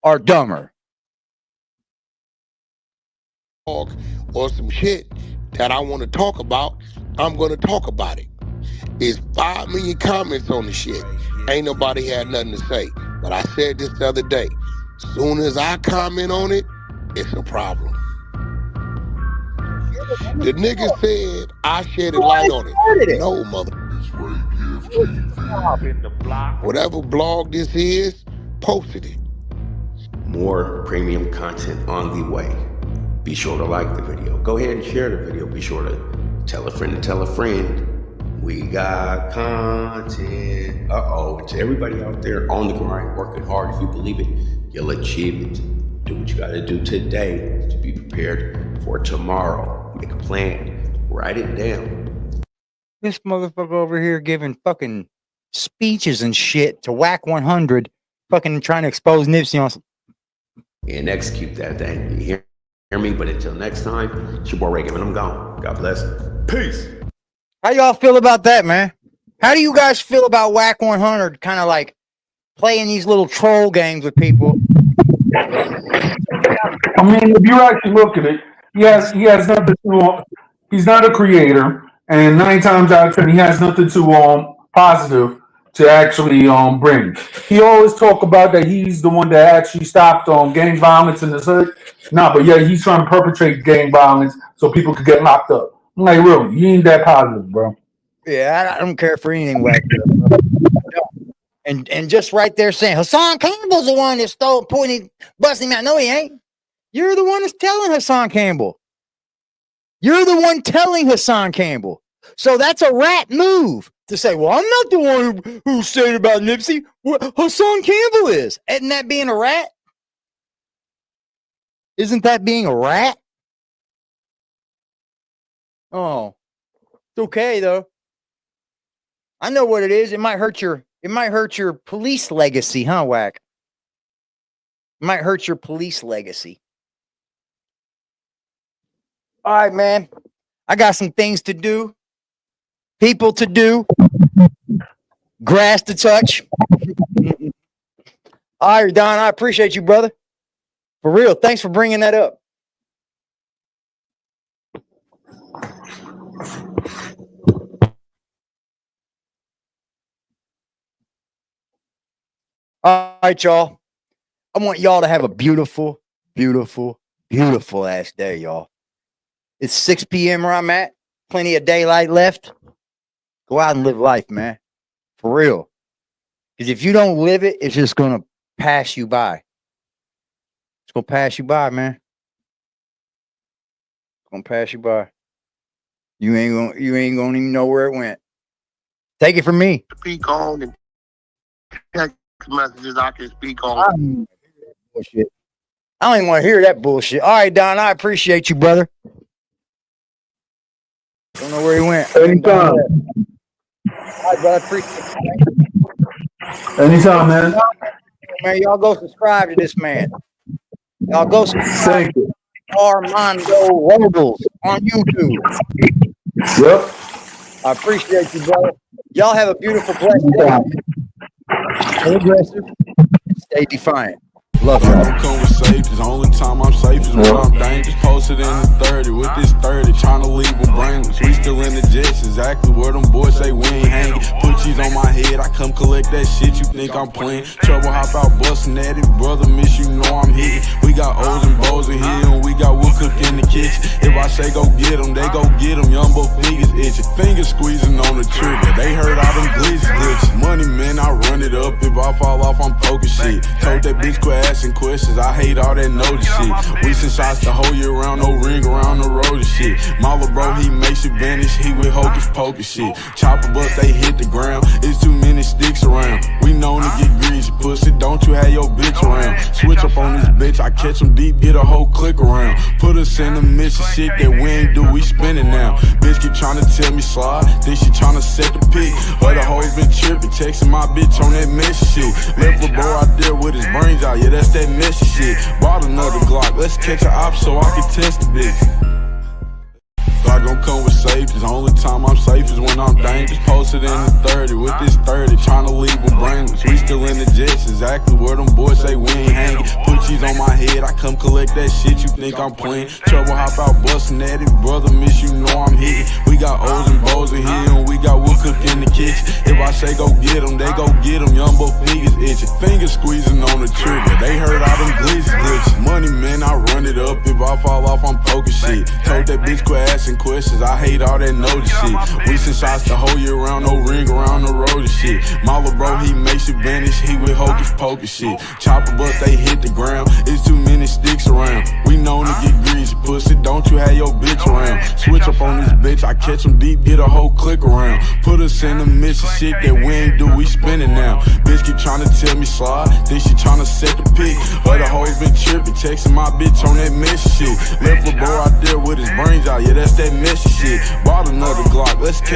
are dumber. Or some shit that I want to talk about, I'm going to talk about it. There's 5 million comments on the shit. Ain't nobody had nothing to say. But I said this the other day. Soon as I comment on it, it's a problem. The nigga said I shed a light on it. No, mother. Whatever blog this is, posted it. More premium content on the way. Be sure to like the video. Go ahead and share the video. Be sure to tell a friend to tell a friend. We got content. To everybody out there on the grind, working hard, if you believe it, you'll achieve it. Do what you gotta do today to be prepared for tomorrow. Make a plan. Write it down. This motherfucker over here giving fucking speeches and shit to Wack 100, fucking trying to expose Nipsey on. And execute that thing. You hear me? But until next time, it's your boy Ray Giving. I'm gone. God bless. Peace. How y'all feel about that, man? How do you guys feel about Wack 100 kind of like playing these little troll games with people? I mean, if you actually look at it, he has nothing to. He's not a creator, and 9 times out of 10, he has nothing to positive to actually bring. He always talk about that he's the one that actually stopped gang violence in the hood. But yeah, he's trying to perpetrate gang violence so people could get locked up. I'm like, really, you ain't that positive, bro. Yeah, I don't care for anything Wack. And just right there saying Hassan Campbell's the one that stole, pointed, busting him out. No, he ain't. You're the one that's telling Hassan Campbell. You're the one telling Hassan Campbell. So that's a rat move to say, well, I'm not the one who said about Nipsey. Hassan Campbell is. Isn't that being a rat? Isn't that being a rat? Oh, it's okay though. I know what it is. It might hurt your police legacy, huh, Wack? It might hurt your police legacy. All right, man. I got some things to do, people to do, grass to touch. All right, Don, I appreciate you, brother. For real. Thanks for bringing that up. All right, y'all. I want y'all to have a beautiful, beautiful, beautiful ass day, y'all. It's 6 p.m. where I'm at. Plenty of daylight left. Go out and live life, man. For real. Because if you don't live it, it's just going to pass you by. It's going to pass you by, man. It's going to pass you by. You ain't going to even know where it went. Take it from me. Speak on and text messages I can speak on. Bullshit. I don't even want to hear that bullshit. All right, Don, I appreciate you, brother. Don't know where he went. Anytime. All right, brother, appreciate it. Anytime, man. Man, y'all go subscribe to this man. Y'all go subscribe to Armando Robles on YouTube. Yep. I appreciate you, brother. Y'all have a beautiful, blessed day. Stay aggressive. Stay defiant. Love you. I'm come with safety. The only time I'm safe is when I'm dangerous. Posted in the 30 with this 30, trying to leave with brainless. We still in the jets, exactly where them boys say we ain't hanging. Put cheese on my head, I come collect that shit. You think I'm playing? Trouble hop out busting at it, brother. Miss you know I'm hitting. We got O's and Bo's in here, and we got wood cook in the kitchen. If I say go get them, they go get them. Young boy fingers itching, fingers squeezing on the trigger. They heard all them glitches. Money man, I run it up. If I fall off, I'm poking shit. Told that bitch quit asking questions. I hate all that notice shit. We send shots the whole year round, no ring around the road and shit. My little bro, he makes you vanish. He with hocus pocus shit. Chopper bust, they hit the ground. It's too many sticks around. We known to get greasy, pussy. Don't you have your bitch around? Switch up on this bitch. I catch them deep, get a whole click around. Put us in the mission, shit that we ain't do. We spinning now. Bitch keep trying to tell me slide. Then she trying to set the pick. Other hoes been tripping, texting my bitch on that messy shit. Left a bro out there with his brains out. Yeah, that's that messy shit. Bought another Glock. Let's catch an op so I can test the bitch. God gon' come with safety. The only time I'm safe is when I'm dangerous. Posted in the 30 with this 30, trying to leave with brainless. We still in the jets, exactly where them boys say we ain't hanging. Put cheese on my head, I come collect that shit. You think I'm playing? Trouble hop out busting at it, brother. Miss you know I'm hitting. We got O's and Bo's in here, and we got wood cook in the kitchen. If I say go get them, they go get them. Young boy fingers itching, fingers squeezing on the trigger. They heard all them glitches. Money man, I run it up. If I fall off, I'm poking shit. Told that bitch quit asking questions. I hate all that notice shit. We send shots the whole year round, no ring around the road and shit. My little bro, he makes you vanish. He with hocus pocus shit. Chopper bust, they hit the ground. It's too many sticks around. We known to get greasy, pussy. Don't you have your bitch around? Switch up on this bitch. I catch them deep, get a whole click around. Put us in the mission, shit that we ain't do. We spinning now. Bitch keep trying to tell me slide. Then she trying to set the pick. Other hoes been tripping, texting my bitch on that messy shit. Left a bro out there with his brains out. Yeah, that's that messy shit. Bought another Glock. Let's catch